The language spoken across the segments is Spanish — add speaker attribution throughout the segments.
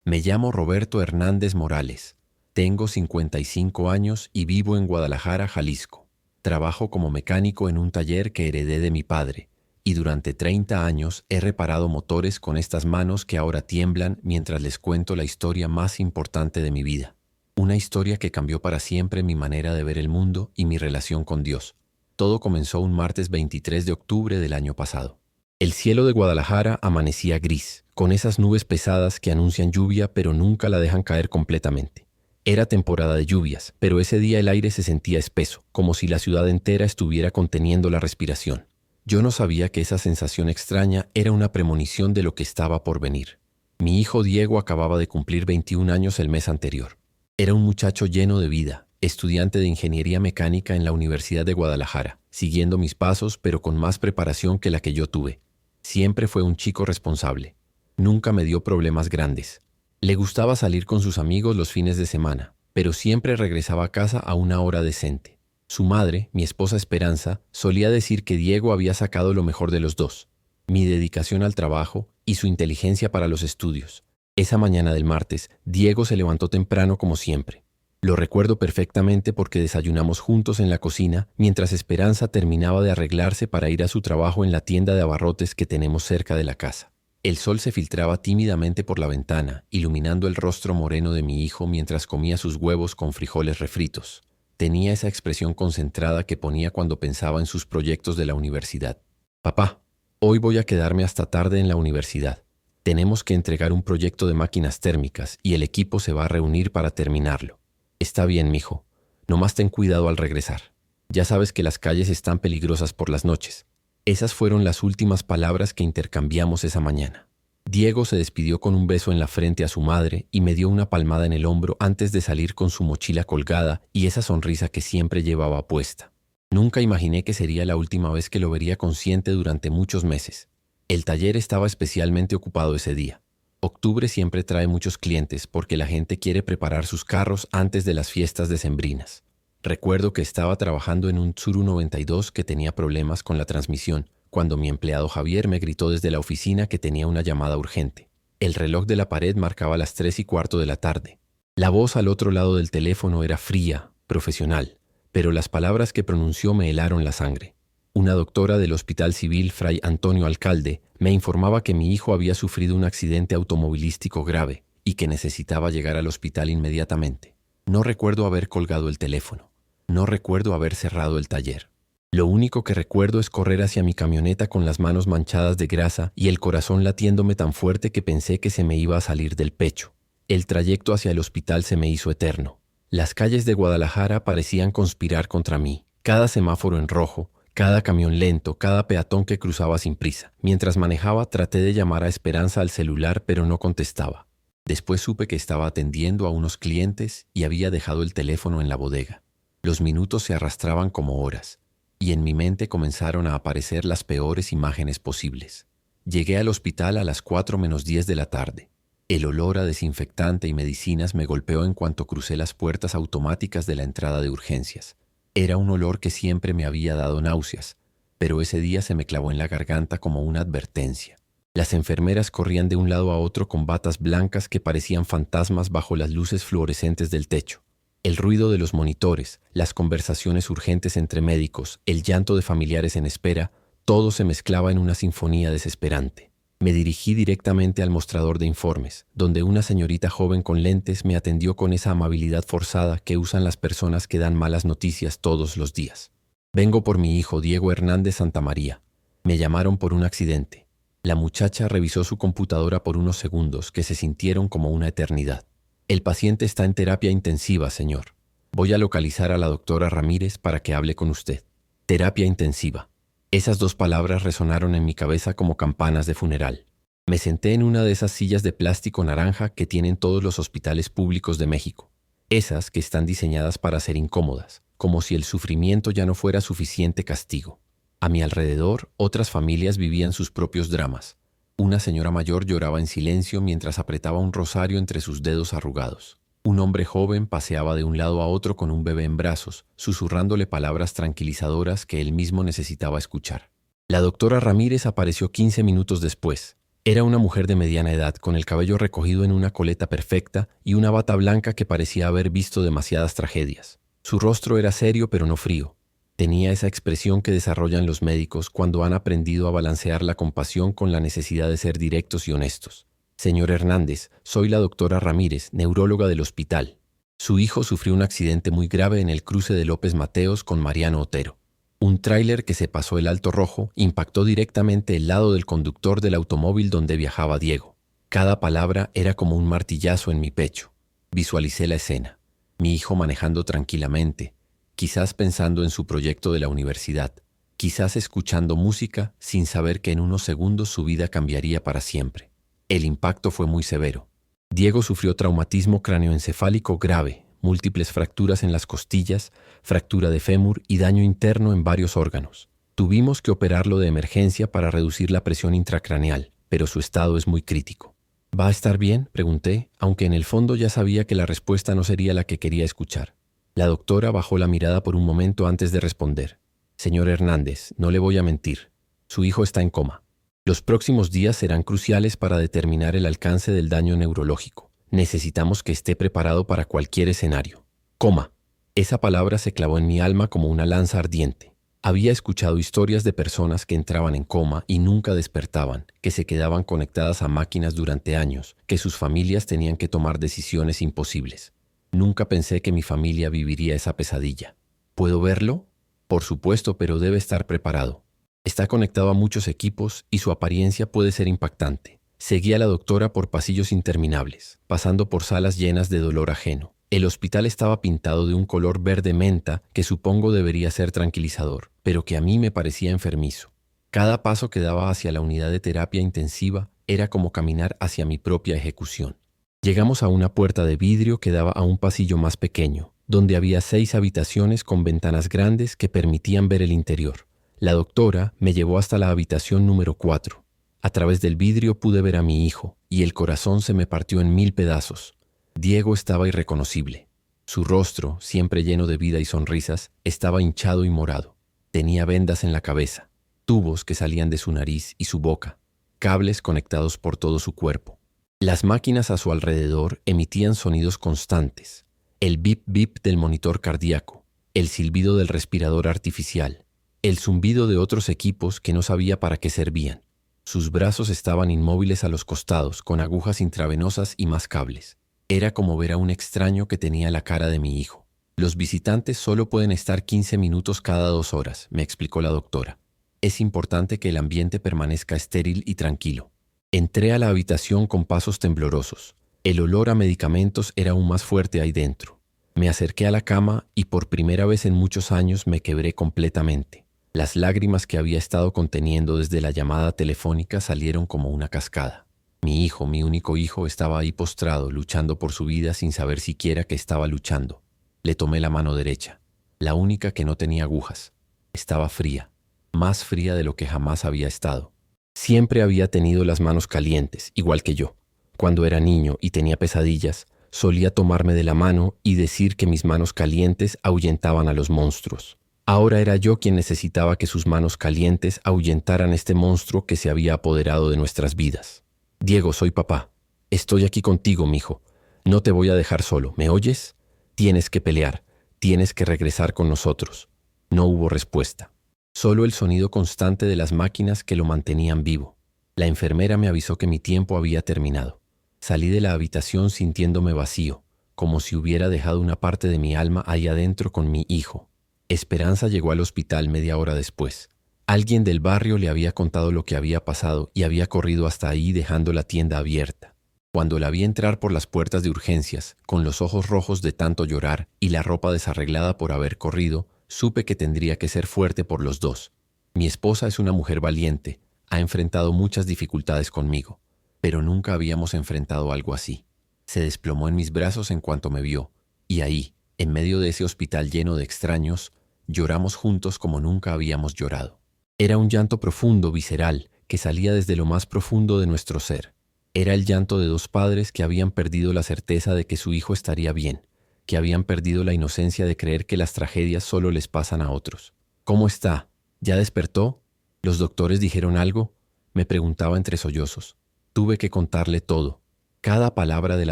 Speaker 1: Me llamo Roberto Hernández Morales. Tengo 55 años y vivo en Guadalajara, Jalisco. Trabajo como mecánico en un taller que heredé de mi padre, y durante 30 años he reparado motores con estas manos que ahora tiemblan mientras les cuento la historia más importante de mi vida. Una historia que cambió para siempre mi manera de ver el mundo y mi relación con Dios. Todo comenzó un martes 23 de octubre del año pasado. El cielo de Guadalajara amanecía gris, con esas nubes pesadas que anuncian lluvia pero nunca la dejan caer completamente. Era temporada de lluvias, pero ese día el aire se sentía espeso, como si la ciudad entera estuviera conteniendo la respiración. Yo no sabía que esa sensación extraña era una premonición de lo que estaba por venir. Mi hijo Diego acababa de cumplir 21 años el mes anterior. Era un muchacho lleno de vida, estudiante de ingeniería mecánica en la Universidad de Guadalajara, siguiendo mis pasos pero con más preparación que la que yo tuve. Siempre fue un chico responsable. Nunca me dio problemas grandes. Le gustaba salir con sus amigos los fines de semana, pero siempre regresaba a casa a una hora decente. Su madre, mi esposa Esperanza, solía decir que Diego había sacado lo mejor de los dos: mi dedicación al trabajo y su inteligencia para los estudios. Esa mañana del martes, Diego se levantó temprano como siempre. Lo recuerdo perfectamente porque desayunamos juntos en la cocina mientras Esperanza terminaba de arreglarse para ir a su trabajo en la tienda de abarrotes que tenemos cerca de la casa. El sol se filtraba tímidamente por la ventana, iluminando el rostro moreno de mi hijo mientras comía sus huevos con frijoles refritos. Tenía esa expresión concentrada que ponía cuando pensaba en sus proyectos de la universidad. «Papá, hoy voy a quedarme hasta tarde en la universidad. Tenemos que entregar un proyecto de máquinas térmicas y el equipo se va a reunir para terminarlo». «Está bien, mijo. Nomás ten cuidado al regresar. Ya sabes que las calles están peligrosas por las noches». Esas fueron las últimas palabras que intercambiamos esa mañana. Diego se despidió con un beso en la frente a su madre y me dio una palmada en el hombro antes de salir con su mochila colgada y esa sonrisa que siempre llevaba puesta. Nunca imaginé que sería la última vez que lo vería consciente durante muchos meses. El taller estaba especialmente ocupado ese día. Octubre siempre trae muchos clientes porque la gente quiere preparar sus carros antes de las fiestas decembrinas. Recuerdo que estaba trabajando en un Tsuru 92 que tenía problemas con la transmisión, cuando mi empleado Javier me gritó desde la oficina que tenía una llamada urgente. El reloj de la pared marcaba las 3:15 de la tarde. La voz al otro lado del teléfono era fría, profesional, pero las palabras que pronunció me helaron la sangre. Una doctora del Hospital Civil Fray Antonio Alcalde me informaba que mi hijo había sufrido un accidente automovilístico grave y que necesitaba llegar al hospital inmediatamente. No recuerdo haber colgado el teléfono. No recuerdo haber cerrado el taller. Lo único que recuerdo es correr hacia mi camioneta con las manos manchadas de grasa y el corazón latiéndome tan fuerte que pensé que se me iba a salir del pecho. El trayecto hacia el hospital se me hizo eterno. Las calles de Guadalajara parecían conspirar contra mí. Cada semáforo en rojo, cada camión lento, cada peatón que cruzaba sin prisa. Mientras manejaba, traté de llamar a Esperanza al celular, pero no contestaba. Después supe que estaba atendiendo a unos clientes y había dejado el teléfono en la bodega. Los minutos se arrastraban como horas, y en mi mente comenzaron a aparecer las peores imágenes posibles. Llegué al hospital a las 4:10 de la tarde. El olor a desinfectante y medicinas me golpeó en cuanto crucé las puertas automáticas de la entrada de urgencias. Era un olor que siempre me había dado náuseas, pero ese día se me clavó en la garganta como una advertencia. Las enfermeras corrían de un lado a otro con batas blancas que parecían fantasmas bajo las luces fluorescentes del techo. El ruido de los monitores, las conversaciones urgentes entre médicos, el llanto de familiares en espera, todo se mezclaba en una sinfonía desesperante. Me dirigí directamente al mostrador de informes, donde una señorita joven con lentes me atendió con esa amabilidad forzada que usan las personas que dan malas noticias todos los días. «Vengo por mi hijo Diego Hernández Santamaría. Me llamaron por un accidente». La muchacha revisó su computadora por unos segundos que se sintieron como una eternidad. «El paciente está en terapia intensiva, señor. Voy a localizar a la doctora Ramírez para que hable con usted». Terapia intensiva. Esas dos palabras resonaron en mi cabeza como campanas de funeral. Me senté en una de esas sillas de plástico naranja que tienen todos los hospitales públicos de México. Esas que están diseñadas para ser incómodas, como si el sufrimiento ya no fuera suficiente castigo. A mi alrededor, otras familias vivían sus propios dramas. Una señora mayor lloraba en silencio mientras apretaba un rosario entre sus dedos arrugados. Un hombre joven paseaba de un lado a otro con un bebé en brazos, susurrándole palabras tranquilizadoras que él mismo necesitaba escuchar. La doctora Ramírez apareció 15 minutos después. Era una mujer de mediana edad, con el cabello recogido en una coleta perfecta y una bata blanca que parecía haber visto demasiadas tragedias. Su rostro era serio pero no frío. Tenía esa expresión que desarrollan los médicos cuando han aprendido a balancear la compasión con la necesidad de ser directos y honestos. Señor Hernández, soy la doctora Ramírez, neuróloga del hospital. Su hijo sufrió un accidente muy grave en el cruce de López Mateos con Mariano Otero. Un tráiler que se pasó el alto rojo impactó directamente el lado del conductor del automóvil donde viajaba Diego. Cada palabra era como un martillazo en mi pecho. Visualicé la escena. Mi hijo manejando tranquilamente, quizás pensando en su proyecto de la universidad, quizás escuchando música sin saber que en unos segundos su vida cambiaría para siempre. El impacto fue muy severo. Diego sufrió traumatismo cráneoencefálico grave, múltiples fracturas en las costillas, fractura de fémur y daño interno en varios órganos. Tuvimos que operarlo de emergencia para reducir la presión intracraneal, pero su estado es muy crítico. ¿Va a estar bien?, pregunté, aunque en el fondo ya sabía que la respuesta no sería la que quería escuchar. La doctora bajó la mirada por un momento antes de responder. Señor Hernández, no le voy a mentir. Su hijo está en coma. Los próximos días serán cruciales para determinar el alcance del daño neurológico. Necesitamos que esté preparado para cualquier escenario. Coma. Esa palabra se clavó en mi alma como una lanza ardiente. Había escuchado historias de personas que entraban en coma y nunca despertaban, que se quedaban conectadas a máquinas durante años, que sus familias tenían que tomar decisiones imposibles. Nunca pensé que mi familia viviría esa pesadilla. ¿Puedo verlo? Por supuesto, pero debe estar preparado. Está conectado a muchos equipos y su apariencia puede ser impactante. Seguí a la doctora por pasillos interminables, pasando por salas llenas de dolor ajeno. El hospital estaba pintado de un color verde menta que supongo debería ser tranquilizador, pero que a mí me parecía enfermizo. Cada paso que daba hacia la unidad de terapia intensiva era como caminar hacia mi propia ejecución. Llegamos a una puerta de vidrio que daba a un pasillo más pequeño, donde había 6 habitaciones con ventanas grandes que permitían ver el interior. La doctora me llevó hasta la habitación número 4. A través del vidrio pude ver a mi hijo, y el corazón se me partió en 1000 pedazos. Diego estaba irreconocible. Su rostro, siempre lleno de vida y sonrisas, estaba hinchado y morado. Tenía vendas en la cabeza, tubos que salían de su nariz y su boca, cables conectados por todo su cuerpo. Las máquinas a su alrededor emitían sonidos constantes. El bip bip del monitor cardíaco, el silbido del respirador artificial, el zumbido de otros equipos que no sabía para qué servían. Sus brazos estaban inmóviles a los costados, con agujas intravenosas y más cables. Era como ver a un extraño que tenía la cara de mi hijo. Los visitantes solo pueden estar 15 minutos cada 2 horas, me explicó la doctora. Es importante que el ambiente permanezca estéril y tranquilo. Entré a la habitación con pasos temblorosos. El olor a medicamentos era aún más fuerte ahí dentro. Me acerqué a la cama y por primera vez en muchos años me quebré completamente. Las lágrimas que había estado conteniendo desde la llamada telefónica salieron como una cascada. Mi hijo, mi único hijo, estaba ahí postrado, luchando por su vida sin saber siquiera que estaba luchando. Le tomé la mano derecha, la única que no tenía agujas. Estaba fría, más fría de lo que jamás había estado. Siempre había tenido las manos calientes, igual que yo. Cuando era niño y tenía pesadillas, solía tomarme de la mano y decir que mis manos calientes ahuyentaban a los monstruos. Ahora era yo quien necesitaba que sus manos calientes ahuyentaran este monstruo que se había apoderado de nuestras vidas. Diego, soy papá. Estoy aquí contigo, mijo. No te voy a dejar solo, ¿me oyes? Tienes que pelear, tienes que regresar con nosotros. No hubo respuesta. Solo el sonido constante de las máquinas que lo mantenían vivo. La enfermera me avisó que mi tiempo había terminado. Salí de la habitación sintiéndome vacío, como si hubiera dejado una parte de mi alma ahí adentro con mi hijo. Esperanza llegó al hospital media hora después. Alguien del barrio le había contado lo que había pasado y había corrido hasta ahí dejando la tienda abierta. Cuando la vi entrar por las puertas de urgencias, con los ojos rojos de tanto llorar y la ropa desarreglada por haber corrido, supe que tendría que ser fuerte por los dos. Mi esposa es una mujer valiente, ha enfrentado muchas dificultades conmigo, pero nunca habíamos enfrentado algo así. Se desplomó en mis brazos en cuanto me vio, y ahí, en medio de ese hospital lleno de extraños, lloramos juntos como nunca habíamos llorado. Era un llanto profundo, visceral, que salía desde lo más profundo de nuestro ser. Era el llanto de 2 padres que habían perdido la certeza de que su hijo estaría bien, que habían perdido la inocencia de creer que las tragedias solo les pasan a otros. ¿Cómo está? ¿Ya despertó? ¿Los doctores dijeron algo? Me preguntaba entre sollozos. Tuve que contarle todo, cada palabra de la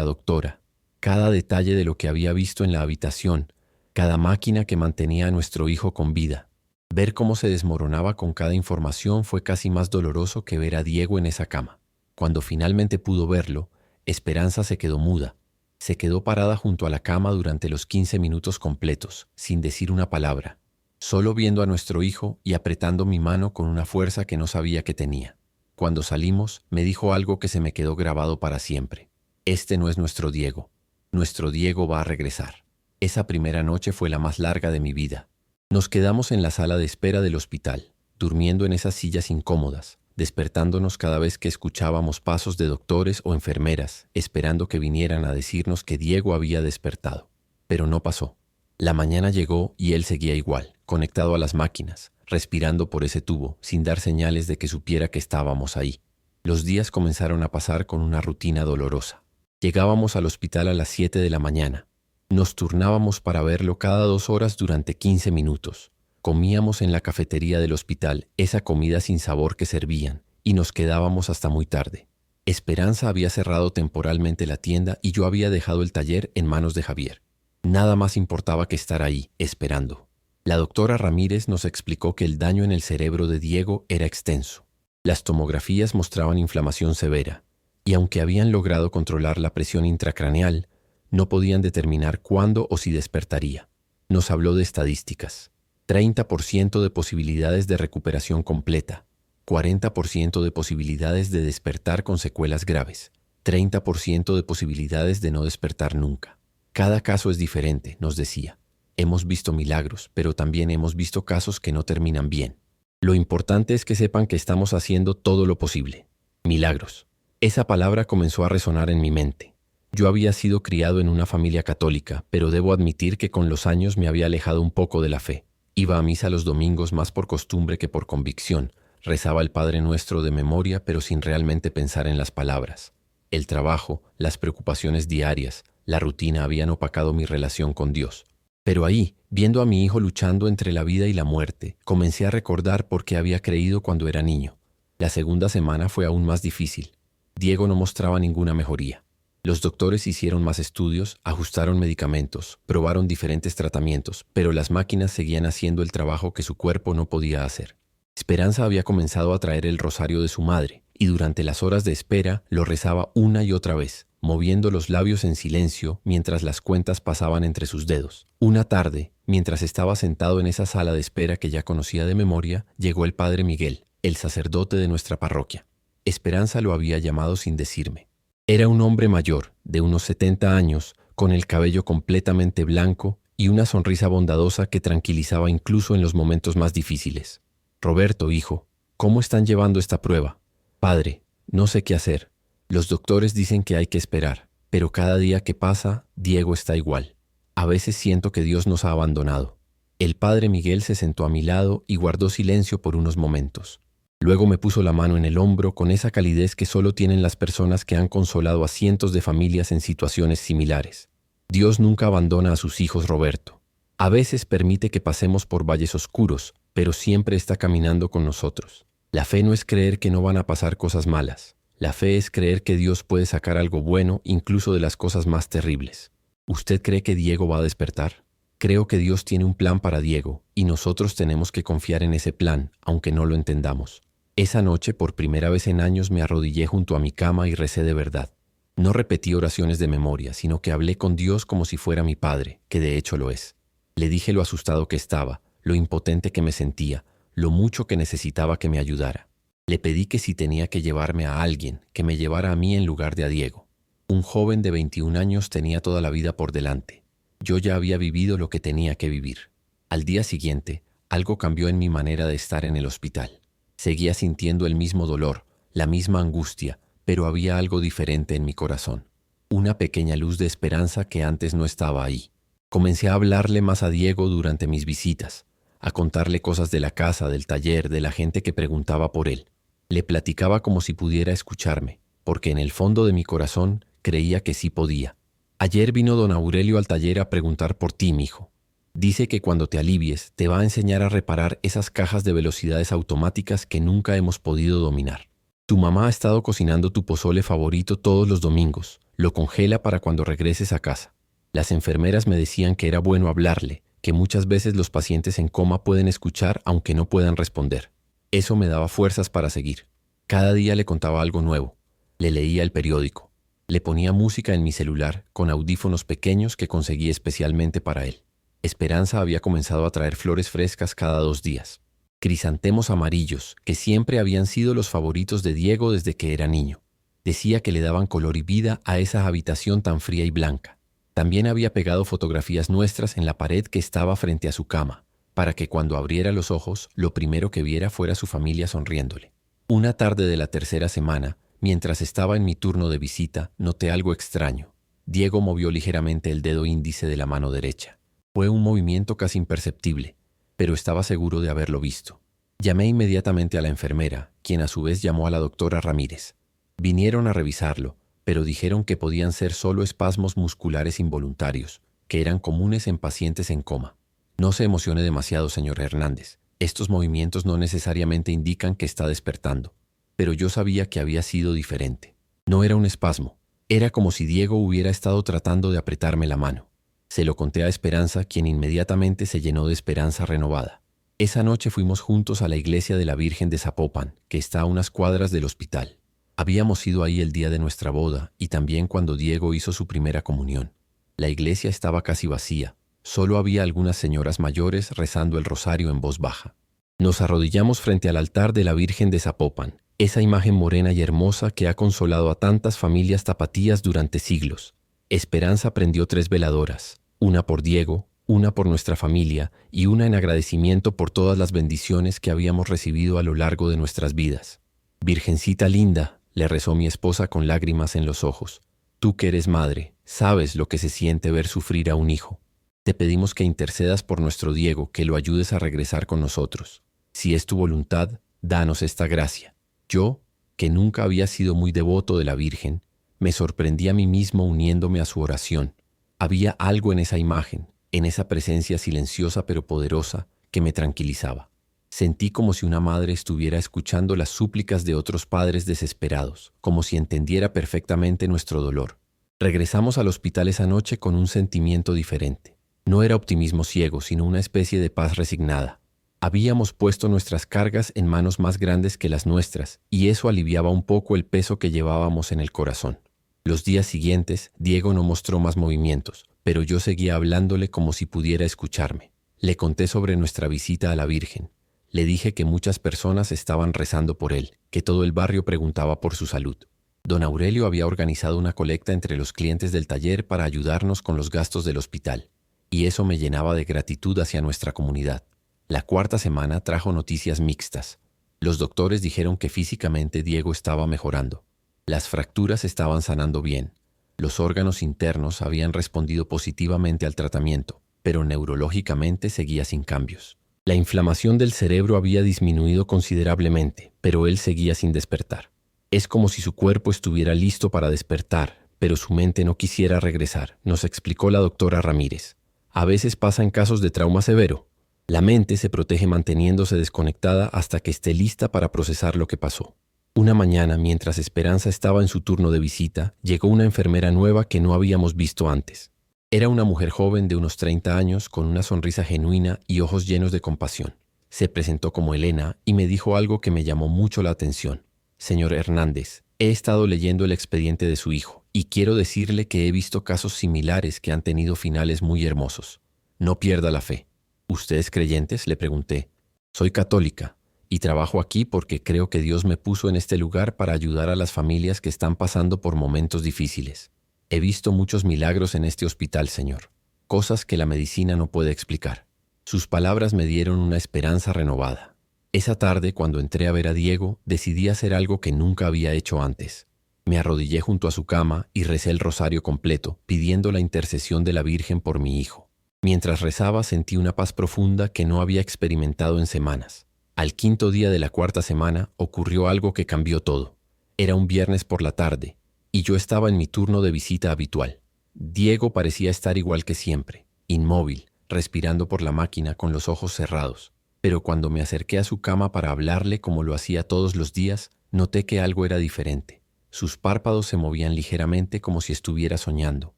Speaker 1: doctora, cada detalle de lo que había visto en la habitación, cada máquina que mantenía a nuestro hijo con vida. Ver cómo se desmoronaba con cada información fue casi más doloroso que ver a Diego en esa cama. Cuando finalmente pudo verlo, Esperanza se quedó muda. Se quedó parada junto a la cama durante los 15 minutos completos, sin decir una palabra, solo viendo a nuestro hijo y apretando mi mano con una fuerza que no sabía que tenía. Cuando salimos, me dijo algo que se me quedó grabado para siempre. Este no es nuestro Diego. Nuestro Diego va a regresar. Esa primera noche fue la más larga de mi vida. Nos quedamos en la sala de espera del hospital, durmiendo en esas sillas incómodas, despertándonos cada vez que escuchábamos pasos de doctores o enfermeras, esperando que vinieran a decirnos que Diego había despertado. Pero no pasó. La mañana llegó y él seguía igual, conectado a las máquinas, respirando por ese tubo, sin dar señales de que supiera que estábamos ahí. Los días comenzaron a pasar con una rutina dolorosa. Llegábamos al hospital a las 7 de la mañana. Nos turnábamos para verlo cada 2 horas durante 15 minutos. Comíamos en la cafetería del hospital esa comida sin sabor que servían y nos quedábamos hasta muy tarde. Esperanza había cerrado temporalmente la tienda y yo había dejado el taller en manos de Javier. Nada más importaba que estar ahí, esperando. La doctora Ramírez nos explicó que el daño en el cerebro de Diego era extenso. Las tomografías mostraban inflamación severa, y aunque habían logrado controlar la presión intracraneal, no podían determinar cuándo o si despertaría. Nos habló de estadísticas. 30% de posibilidades de recuperación completa, 40% de posibilidades de despertar con secuelas graves, 30% de posibilidades de no despertar nunca. Cada caso es diferente, nos decía. Hemos visto milagros, pero también hemos visto casos que no terminan bien. Lo importante es que sepan que estamos haciendo todo lo posible. Milagros. Esa palabra comenzó a resonar en mi mente. Yo había sido criado en una familia católica, pero debo admitir que con los años me había alejado un poco de la fe. Iba a misa los domingos más por costumbre que por convicción. Rezaba el Padre Nuestro de memoria, pero sin realmente pensar en las palabras. El trabajo, las preocupaciones diarias, la rutina habían opacado mi relación con Dios. Pero ahí, viendo a mi hijo luchando entre la vida y la muerte, comencé a recordar por qué había creído cuando era niño. La segunda semana fue aún más difícil. Diego no mostraba ninguna mejoría. Los doctores hicieron más estudios, ajustaron medicamentos, probaron diferentes tratamientos, pero las máquinas seguían haciendo el trabajo que su cuerpo no podía hacer. Esperanza había comenzado a traer el rosario de su madre, y durante las horas de espera lo rezaba una y otra vez, moviendo los labios en silencio mientras las cuentas pasaban entre sus dedos. Una tarde, mientras estaba sentado en esa sala de espera que ya conocía de memoria, llegó el padre Miguel, el sacerdote de nuestra parroquia. Esperanza lo había llamado sin decirme. Era un hombre mayor, de unos 70 años, con el cabello completamente blanco y una sonrisa bondadosa que tranquilizaba incluso en los momentos más difíciles. Roberto, hijo, ¿cómo están llevando esta prueba? Padre, no sé qué hacer. Los doctores dicen que hay que esperar, pero cada día que pasa, Diego está igual. A veces siento que Dios nos ha abandonado. El padre Miguel se sentó a mi lado y guardó silencio por unos momentos. Luego me puso la mano en el hombro con esa calidez que solo tienen las personas que han consolado a cientos de familias en situaciones similares. Dios nunca abandona a sus hijos, Roberto. A veces permite que pasemos por valles oscuros, pero siempre está caminando con nosotros. La fe no es creer que no van a pasar cosas malas. La fe es creer que Dios puede sacar algo bueno incluso de las cosas más terribles. ¿Usted cree que Diego va a despertar? Creo que Dios tiene un plan para Diego y nosotros tenemos que confiar en ese plan, aunque no lo entendamos. Esa noche, por primera vez en años, me arrodillé junto a mi cama y recé de verdad. No repetí oraciones de memoria, sino que hablé con Dios como si fuera mi padre, que de hecho lo es. Le dije lo asustado que estaba, lo impotente que me sentía, lo mucho que necesitaba que me ayudara. Le pedí que si tenía que llevarme a alguien, que me llevara a mí en lugar de a Diego. Un joven de 21 años tenía toda la vida por delante. Yo ya había vivido lo que tenía que vivir. Al día siguiente, algo cambió en mi manera de estar en el hospital. Seguía sintiendo el mismo dolor, la misma angustia, pero había algo diferente en mi corazón. Una pequeña luz de esperanza que antes no estaba ahí. Comencé a hablarle más a Diego durante mis visitas, a contarle cosas de la casa, del taller, de la gente que preguntaba por él. Le platicaba como si pudiera escucharme, porque en el fondo de mi corazón creía que sí podía. Ayer vino don Aurelio al taller a preguntar por ti, mijo. Dice que cuando te alivies te va a enseñar a reparar esas cajas de velocidades automáticas que nunca hemos podido dominar. Tu mamá ha estado cocinando tu pozole favorito todos los domingos. Lo congela para cuando regreses a casa. Las enfermeras me decían que era bueno hablarle, que muchas veces los pacientes en coma pueden escuchar aunque no puedan responder. Eso me daba fuerzas para seguir. Cada día le contaba algo nuevo. Le leía el periódico. Le ponía música en mi celular con audífonos pequeños que conseguí especialmente para él. Esperanza había comenzado a traer flores frescas cada 2 días. Crisantemos amarillos, que siempre habían sido los favoritos de Diego desde que era niño. Decía que le daban color y vida a esa habitación tan fría y blanca. También había pegado fotografías nuestras en la pared que estaba frente a su cama, para que cuando abriera los ojos, lo primero que viera fuera su familia sonriéndole. Una tarde de la 3ª semana, mientras estaba en mi turno de visita, noté algo extraño. Diego movió ligeramente el dedo índice de la mano derecha. Fue un movimiento casi imperceptible, pero estaba seguro de haberlo visto. Llamé inmediatamente a la enfermera, quien a su vez llamó a la doctora Ramírez. Vinieron a revisarlo, pero dijeron que podían ser solo espasmos musculares involuntarios, que eran comunes en pacientes en coma. No se emocione demasiado, señor Hernández. Estos movimientos no necesariamente indican que está despertando. Pero yo sabía que había sido diferente. No era un espasmo. Era como si Diego hubiera estado tratando de apretarme la mano. Se lo conté a Esperanza, quien inmediatamente se llenó de esperanza renovada. Esa noche fuimos juntos a la iglesia de la Virgen de Zapopan, que está a unas cuadras del hospital. Habíamos ido ahí el día de nuestra boda y también cuando Diego hizo su primera comunión. La iglesia estaba casi vacía. Solo había algunas señoras mayores rezando el rosario en voz baja. Nos arrodillamos frente al altar de la Virgen de Zapopan, esa imagen morena y hermosa que ha consolado a tantas familias tapatías durante siglos. Esperanza prendió 3 veladoras, una por Diego, una por nuestra familia y una en agradecimiento por todas las bendiciones que habíamos recibido a lo largo de nuestras vidas. Virgencita linda, le rezó mi esposa con lágrimas en los ojos. Tú que eres madre, sabes lo que se siente ver sufrir a un hijo. Te pedimos que intercedas por nuestro Diego, que lo ayudes a regresar con nosotros. Si es tu voluntad, danos esta gracia. Yo, que nunca había sido muy devoto de la Virgen, me sorprendí a mí mismo uniéndome a su oración. Había algo en esa imagen, en esa presencia silenciosa pero poderosa, que me tranquilizaba. Sentí como si una madre estuviera escuchando las súplicas de otros padres desesperados, como si entendiera perfectamente nuestro dolor. Regresamos al hospital esa noche con un sentimiento diferente. No era optimismo ciego, sino una especie de paz resignada. Habíamos puesto nuestras cargas en manos más grandes que las nuestras, y eso aliviaba un poco el peso que llevábamos en el corazón. Los días siguientes, Diego no mostró más movimientos, pero yo seguía hablándole como si pudiera escucharme. Le conté sobre nuestra visita a la Virgen. Le dije que muchas personas estaban rezando por él, que todo el barrio preguntaba por su salud. Don Aurelio había organizado una colecta entre los clientes del taller para ayudarnos con los gastos del hospital, y eso me llenaba de gratitud hacia nuestra comunidad. La 4ª semana trajo noticias mixtas. Los doctores dijeron que físicamente Diego estaba mejorando. Las fracturas estaban sanando bien. Los órganos internos habían respondido positivamente al tratamiento, pero neurológicamente seguía sin cambios. La inflamación del cerebro había disminuido considerablemente, pero él seguía sin despertar. Es como si su cuerpo estuviera listo para despertar, pero su mente no quisiera regresar, nos explicó la doctora Ramírez. A veces pasa en casos de trauma severo. La mente se protege manteniéndose desconectada hasta que esté lista para procesar lo que pasó. Una mañana, mientras Esperanza estaba en su turno de visita, llegó una enfermera nueva que no habíamos visto antes. Era una mujer joven de unos 30 años con una sonrisa genuina y ojos llenos de compasión. Se presentó como Elena y me dijo algo que me llamó mucho la atención. Señor Hernández, he estado leyendo el expediente de su hijo y quiero decirle que he visto casos similares que han tenido finales muy hermosos. No pierda la fe. ¿Ustedes creyentes?, le pregunté. Soy católica y trabajo aquí porque creo que Dios me puso en este lugar para ayudar a las familias que están pasando por momentos difíciles. He visto muchos milagros en este hospital, señor, cosas que la medicina no puede explicar. Sus palabras me dieron una esperanza renovada. Esa tarde, cuando entré a ver a Diego, decidí hacer algo que nunca había hecho antes. Me arrodillé junto a su cama y recé el rosario completo, pidiendo la intercesión de la Virgen por mi hijo. Mientras rezaba sentí una paz profunda que no había experimentado en semanas. Al 5.º día de la 4ª semana ocurrió algo que cambió todo. Era un viernes por la tarde, y yo estaba en mi turno de visita habitual. Diego parecía estar igual que siempre, inmóvil, respirando por la máquina con los ojos cerrados. Pero cuando me acerqué a su cama para hablarle como lo hacía todos los días, Noté que algo era diferente. Sus párpados se movían ligeramente como si estuviera soñando.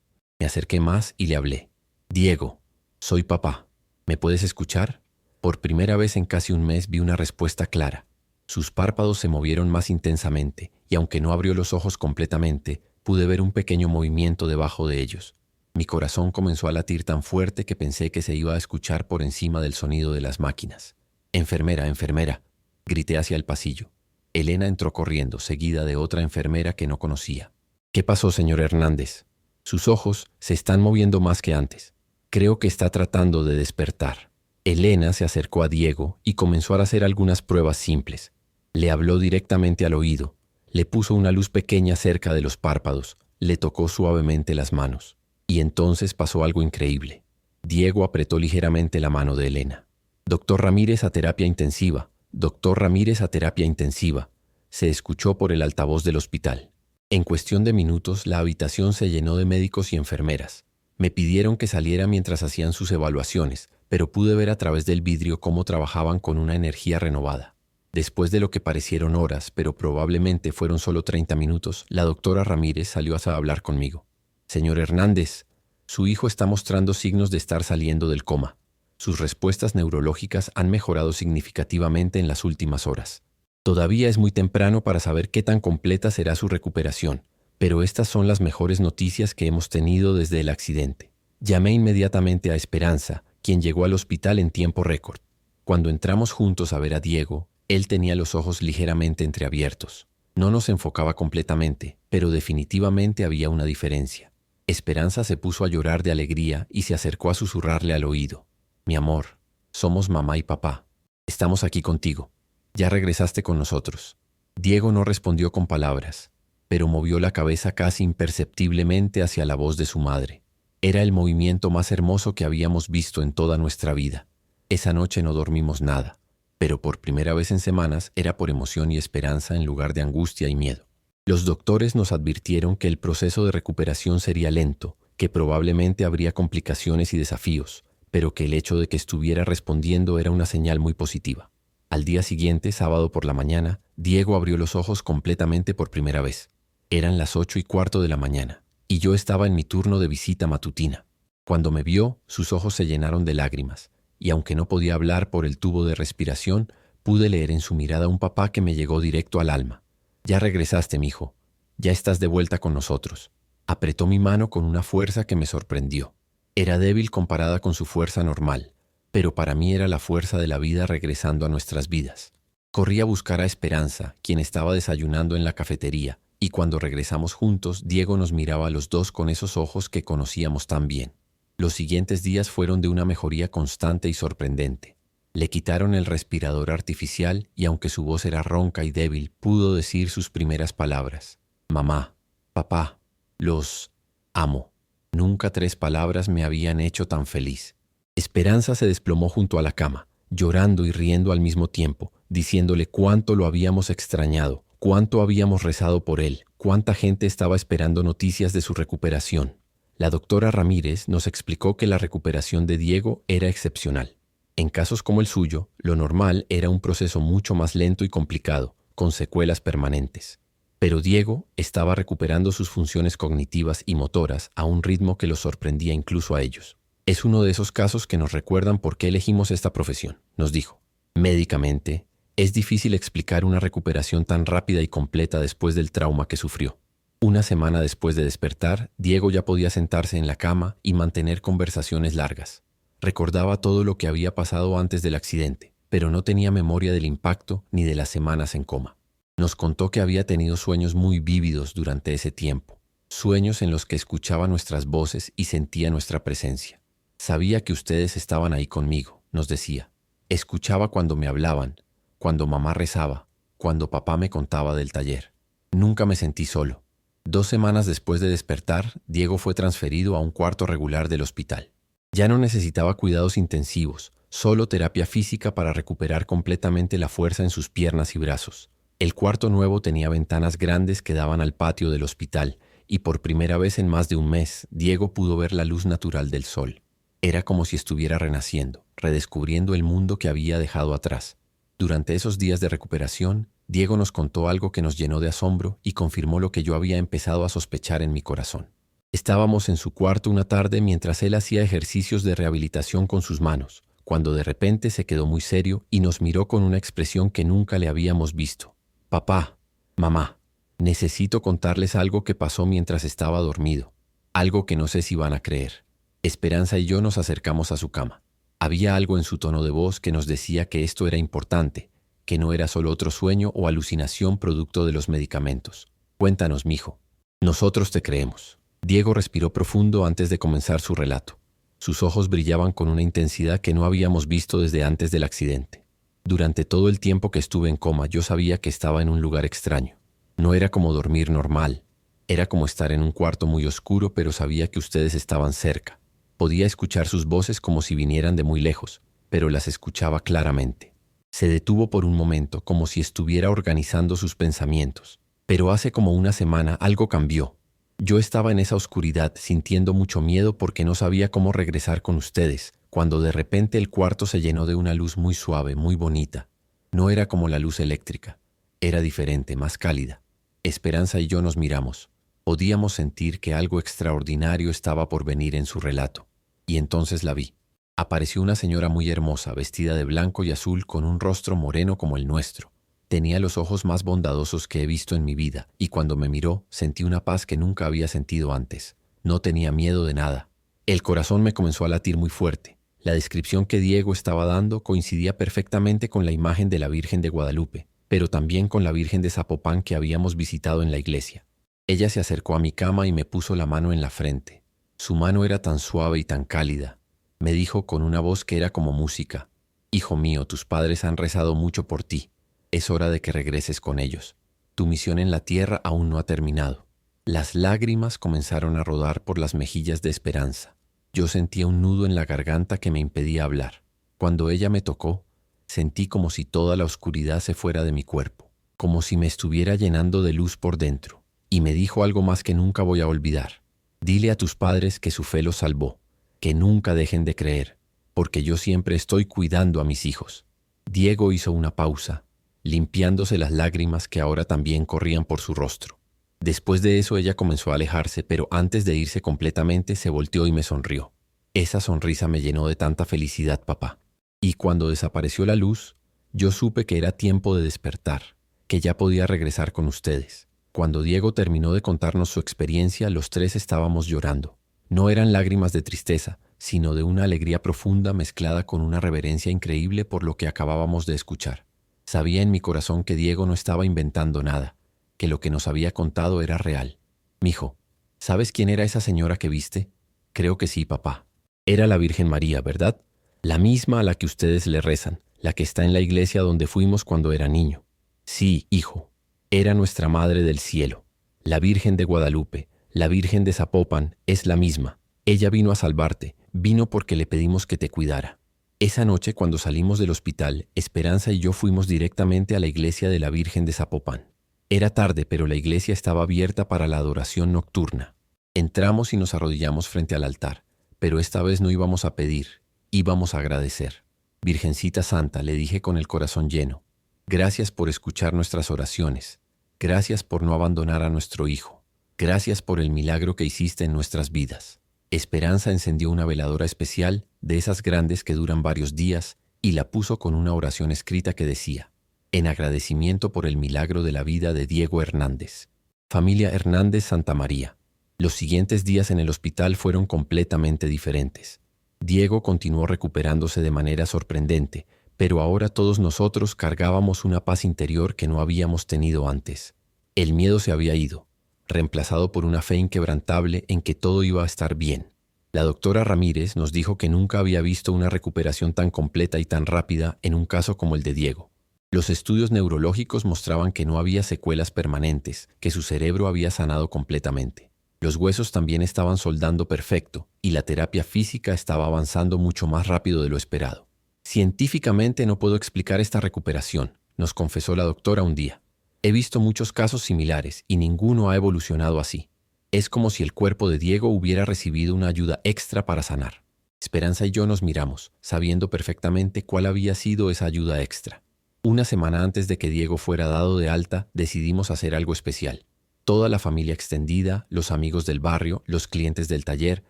Speaker 1: Me acerqué más y le hablé. Diego, soy papá. ¿Me puedes escuchar? Por primera vez en casi un mes vi una respuesta clara. Sus párpados se movieron más intensamente, y aunque no abrió los ojos completamente, pude ver un pequeño movimiento debajo de ellos. Mi corazón comenzó a latir tan fuerte que pensé que se iba a escuchar por encima del sonido de las máquinas. Enfermera, enfermera, grité hacia el pasillo. Elena entró corriendo, seguida de otra enfermera que no conocía. ¿Qué pasó, señor Hernández? Sus ojos se están moviendo más que antes. Creo que está tratando de despertar. Elena se acercó a Diego y comenzó a hacer algunas pruebas simples. Le habló directamente al oído, le puso una luz pequeña cerca de los párpados, le tocó suavemente las manos. Y entonces pasó algo increíble. Diego apretó ligeramente la mano de Elena. Doctor Ramírez a terapia intensiva. Doctor Ramírez a terapia intensiva. Se escuchó por el altavoz del hospital. En cuestión de minutos, la habitación se llenó de médicos y enfermeras. Me pidieron que saliera mientras hacían sus evaluaciones, pero pude ver a través del vidrio cómo trabajaban con una energía renovada. Después de lo que parecieron horas, pero probablemente fueron solo 30 minutos, la doctora Ramírez salió a hablar conmigo. Señor Hernández, su hijo está mostrando signos de estar saliendo del coma. Sus respuestas neurológicas han mejorado significativamente en las últimas horas. Todavía es muy temprano para saber qué tan completa será su recuperación, pero estas son las mejores noticias que hemos tenido desde el accidente. Llamé inmediatamente a Esperanza, quien llegó al hospital en tiempo récord. Cuando entramos juntos a ver a Diego, él tenía los ojos ligeramente entreabiertos. No nos enfocaba completamente, pero definitivamente había una diferencia. Esperanza se puso a llorar de alegría y se acercó a susurrarle al oído. Mi amor, somos mamá y papá. Estamos aquí contigo. Ya regresaste con nosotros. Diego no respondió con palabras, pero movió la cabeza casi imperceptiblemente hacia la voz de su madre. Era el movimiento más hermoso que habíamos visto en toda nuestra vida. Esa noche no dormimos nada, pero por primera vez en semanas era por emoción y esperanza en lugar de angustia y miedo. Los doctores nos advirtieron que el proceso de recuperación sería lento, que probablemente habría complicaciones y desafíos, pero que el hecho de que estuviera respondiendo era una señal muy positiva. Al día siguiente, sábado por la mañana, Diego abrió los ojos completamente por primera vez. Eran las 8:15 de la mañana, y yo estaba en mi turno de visita matutina. Cuando me vio, sus ojos se llenaron de lágrimas, y aunque no podía hablar por el tubo de respiración, pude leer en su mirada un papá que me llegó directo al alma. Ya regresaste, mijo. Ya estás de vuelta con nosotros. Apretó mi mano con una fuerza que me sorprendió. Era débil comparada con su fuerza normal, pero para mí era la fuerza de la vida regresando a nuestras vidas. Corrí a buscar a Esperanza, quien estaba desayunando en la cafetería, y cuando regresamos juntos, Diego nos miraba a los dos con esos ojos que conocíamos tan bien. Los siguientes días fueron de una mejoría constante y sorprendente. Le quitaron el respirador artificial y aunque su voz era ronca y débil, pudo decir sus primeras palabras. Mamá, papá, los amo. Nunca 3 palabras me habían hecho tan feliz. Esperanza se desplomó junto a la cama, llorando y riendo al mismo tiempo, diciéndole cuánto lo habíamos extrañado, cuánto habíamos rezado por él, cuánta gente estaba esperando noticias de su recuperación. La doctora Ramírez nos explicó que la recuperación de Diego era excepcional. En casos como el suyo, lo normal era un proceso mucho más lento y complicado, con secuelas permanentes. Pero Diego estaba recuperando sus funciones cognitivas y motoras a un ritmo que los sorprendía incluso a ellos. Es uno de esos casos que nos recuerdan por qué elegimos esta profesión, nos dijo. Médicamente, es difícil explicar una recuperación tan rápida y completa después del trauma que sufrió. Una semana después de despertar, Diego ya podía sentarse en la cama y mantener conversaciones largas. Recordaba todo lo que había pasado antes del accidente, pero no tenía memoria del impacto ni de las semanas en coma. Nos contó que había tenido sueños muy vívidos durante ese tiempo, sueños en los que escuchaba nuestras voces y sentía nuestra presencia. Sabía que ustedes estaban ahí conmigo, nos decía. Escuchaba cuando me hablaban, cuando mamá rezaba, cuando papá me contaba del taller. Nunca me sentí solo. 2 semanas después de despertar, Diego fue transferido a un cuarto regular del hospital. Ya no necesitaba cuidados intensivos, solo terapia física para recuperar completamente la fuerza en sus piernas y brazos. El cuarto nuevo tenía ventanas grandes que daban al patio del hospital y por primera vez en más de un mes, Diego pudo ver la luz natural del sol. Era como si estuviera renaciendo, redescubriendo el mundo que había dejado atrás. Durante esos días de recuperación, Diego nos contó algo que nos llenó de asombro y confirmó lo que yo había empezado a sospechar en mi corazón. Estábamos en su cuarto una tarde mientras él hacía ejercicios de rehabilitación con sus manos, cuando de repente se quedó muy serio y nos miró con una expresión que nunca le habíamos visto. Papá, mamá, necesito contarles algo que pasó mientras estaba dormido. Algo que no sé si van a creer. Esperanza y yo nos acercamos a su cama. Había algo en su tono de voz que nos decía que esto era importante, que no era solo otro sueño o alucinación producto de los medicamentos. Cuéntanos, mijo. Nosotros te creemos. Diego respiró profundo antes de comenzar su relato. Sus ojos brillaban con una intensidad que no habíamos visto desde antes del accidente. Durante todo el tiempo que estuve en coma, yo sabía que estaba en un lugar extraño. No era como dormir normal. Era como estar en un cuarto muy oscuro, pero sabía que ustedes estaban cerca. Podía escuchar sus voces como si vinieran de muy lejos, pero las escuchaba claramente. Se detuvo por un momento, como si estuviera organizando sus pensamientos. Pero hace como una semana algo cambió. Yo estaba en esa oscuridad sintiendo mucho miedo porque no sabía cómo regresar con ustedes, cuando de repente el cuarto se llenó de una luz muy suave, muy bonita. No era como la luz eléctrica. Era diferente, más cálida. Esperanza y yo nos miramos. Podíamos sentir que algo extraordinario estaba por venir en su relato. Y entonces la vi. Apareció una señora muy hermosa, vestida de blanco y azul, con un rostro moreno como el nuestro. Tenía los ojos más bondadosos que he visto en mi vida, y cuando me miró sentí una paz que nunca había sentido antes. No tenía miedo de nada. El corazón me comenzó a latir muy fuerte. La descripción que Diego estaba dando coincidía perfectamente con la imagen de la Virgen de Guadalupe, pero también con la Virgen de Zapopan que habíamos visitado en la iglesia. Ella se acercó a mi cama y me puso la mano en la frente. Su mano era tan suave y tan cálida. Me dijo con una voz que era como música: Hijo mío, tus padres han rezado mucho por ti. Es hora de que regreses con ellos. Tu misión en la tierra aún no ha terminado. Las lágrimas comenzaron a rodar por las mejillas de Esperanza. Yo sentía un nudo en la garganta que me impedía hablar. Cuando ella me tocó, sentí como si toda la oscuridad se fuera de mi cuerpo, como si me estuviera llenando de luz por dentro. Y me dijo algo más que nunca voy a olvidar. Dile a tus padres que su fe los salvó, que nunca dejen de creer, porque yo siempre estoy cuidando a mis hijos. Diego hizo una pausa, limpiándose las lágrimas que ahora también corrían por su rostro. Después de eso ella comenzó a alejarse, pero antes de irse completamente se volteó y me sonrió. Esa sonrisa me llenó de tanta felicidad, papá. Y cuando desapareció la luz, yo supe que era tiempo de despertar, que ya podía regresar con ustedes. Cuando Diego terminó de contarnos su experiencia, los tres estábamos llorando. No eran lágrimas de tristeza, sino de una alegría profunda mezclada con una reverencia increíble por lo que acabábamos de escuchar. Sabía en mi corazón que Diego no estaba inventando nada, que lo que nos había contado era real. Mijo, ¿sabes quién era esa señora que viste? Creo que sí, papá. Era la Virgen María, ¿verdad? La misma a la que ustedes le rezan, la que está en la iglesia donde fuimos cuando era niño. Sí, hijo, era nuestra Madre del Cielo. La Virgen de Guadalupe, la Virgen de Zapopan, es la misma. Ella vino a salvarte, vino porque le pedimos que te cuidara. Esa noche, cuando salimos del hospital, Esperanza y yo fuimos directamente a la iglesia de la Virgen de Zapopan. Era tarde, pero la iglesia estaba abierta para la adoración nocturna. Entramos y nos arrodillamos frente al altar, pero esta vez no íbamos a pedir, íbamos a agradecer. Virgencita Santa, le dije con el corazón lleno, gracias por escuchar nuestras oraciones, gracias por no abandonar a nuestro hijo, gracias por el milagro que hiciste en nuestras vidas. Esperanza encendió una veladora especial, de esas grandes que duran varios días, y la puso con una oración escrita que decía: en agradecimiento por el milagro de la vida de Diego Hernández. Familia Hernández Santa María. Los siguientes días en el hospital fueron completamente diferentes. Diego continuó recuperándose de manera sorprendente, pero ahora todos nosotros cargábamos una paz interior que no habíamos tenido antes. El miedo se había ido, reemplazado por una fe inquebrantable en que todo iba a estar bien. La doctora Ramírez nos dijo que nunca había visto una recuperación tan completa y tan rápida en un caso como el de Diego. Los estudios neurológicos mostraban que no había secuelas permanentes, que su cerebro había sanado completamente. Los huesos también estaban soldando perfecto y la terapia física estaba avanzando mucho más rápido de lo esperado. Científicamente no puedo explicar esta recuperación, nos confesó la doctora un día. He visto muchos casos similares y ninguno ha evolucionado así. Es como si el cuerpo de Diego hubiera recibido una ayuda extra para sanar. Esperanza y yo nos miramos, sabiendo perfectamente cuál había sido esa ayuda extra. Una semana antes de que Diego fuera dado de alta, decidimos hacer algo especial. Toda la familia extendida, los amigos del barrio, los clientes del taller,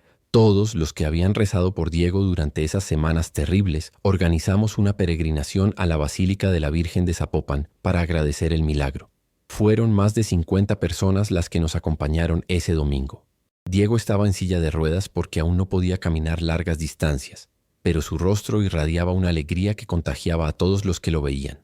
Speaker 1: todos los que habían rezado por Diego durante esas semanas terribles, organizamos una peregrinación a la Basílica de la Virgen de Zapopan para agradecer el milagro. Fueron más de 50 personas las que nos acompañaron ese domingo. Diego estaba en silla de ruedas porque aún no podía caminar largas distancias, pero su rostro irradiaba una alegría que contagiaba a todos los que lo veían.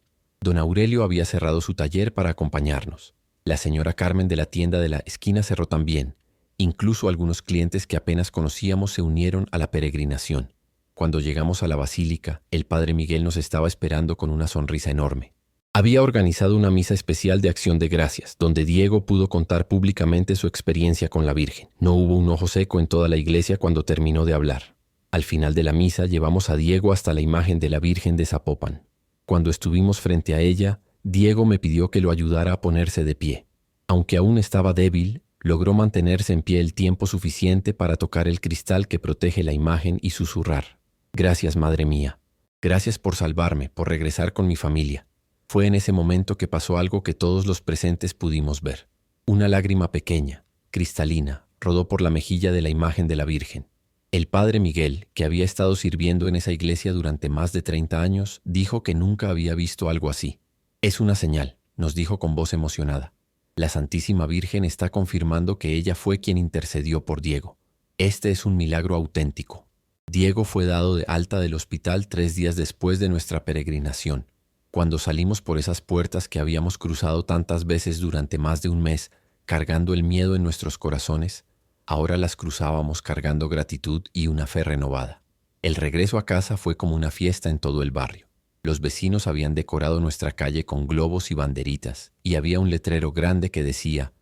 Speaker 1: Don Aurelio había cerrado su taller para acompañarnos. La señora Carmen de la tienda de la esquina cerró también. Incluso algunos clientes que apenas conocíamos se unieron a la peregrinación. Cuando llegamos a la basílica, el padre Miguel nos estaba esperando con una sonrisa enorme. Había organizado una misa especial de acción de gracias, donde Diego pudo contar públicamente su experiencia con la Virgen. No hubo un ojo seco en toda la iglesia cuando terminó de hablar. Al final de la misa llevamos a Diego hasta la imagen de la Virgen de Zapopan. Cuando estuvimos frente a ella, Diego me pidió que lo ayudara a ponerse de pie. Aunque aún estaba débil, logró mantenerse en pie el tiempo suficiente para tocar el cristal que protege la imagen y susurrar: «Gracias, madre mía. Gracias por salvarme, por regresar con mi familia». Fue en ese momento que pasó algo que todos los presentes pudimos ver. Una lágrima pequeña, cristalina, rodó por la mejilla de la imagen de la Virgen. El padre Miguel, que había estado sirviendo en esa iglesia durante más de 30 años, dijo que nunca había visto algo así. «Es una señal», nos dijo con voz emocionada. «La Santísima Virgen está confirmando que ella fue quien intercedió por Diego. Este es un milagro auténtico». Diego fue dado de alta del hospital 3 días después de nuestra peregrinación. Cuando salimos por esas puertas que habíamos cruzado tantas veces durante más de un mes, cargando el miedo en nuestros corazones, ahora las cruzábamos cargando gratitud y una fe renovada. El regreso a casa fue como una fiesta en todo el barrio. Los vecinos habían decorado nuestra calle con globos y banderitas, y había un letrero grande que decía: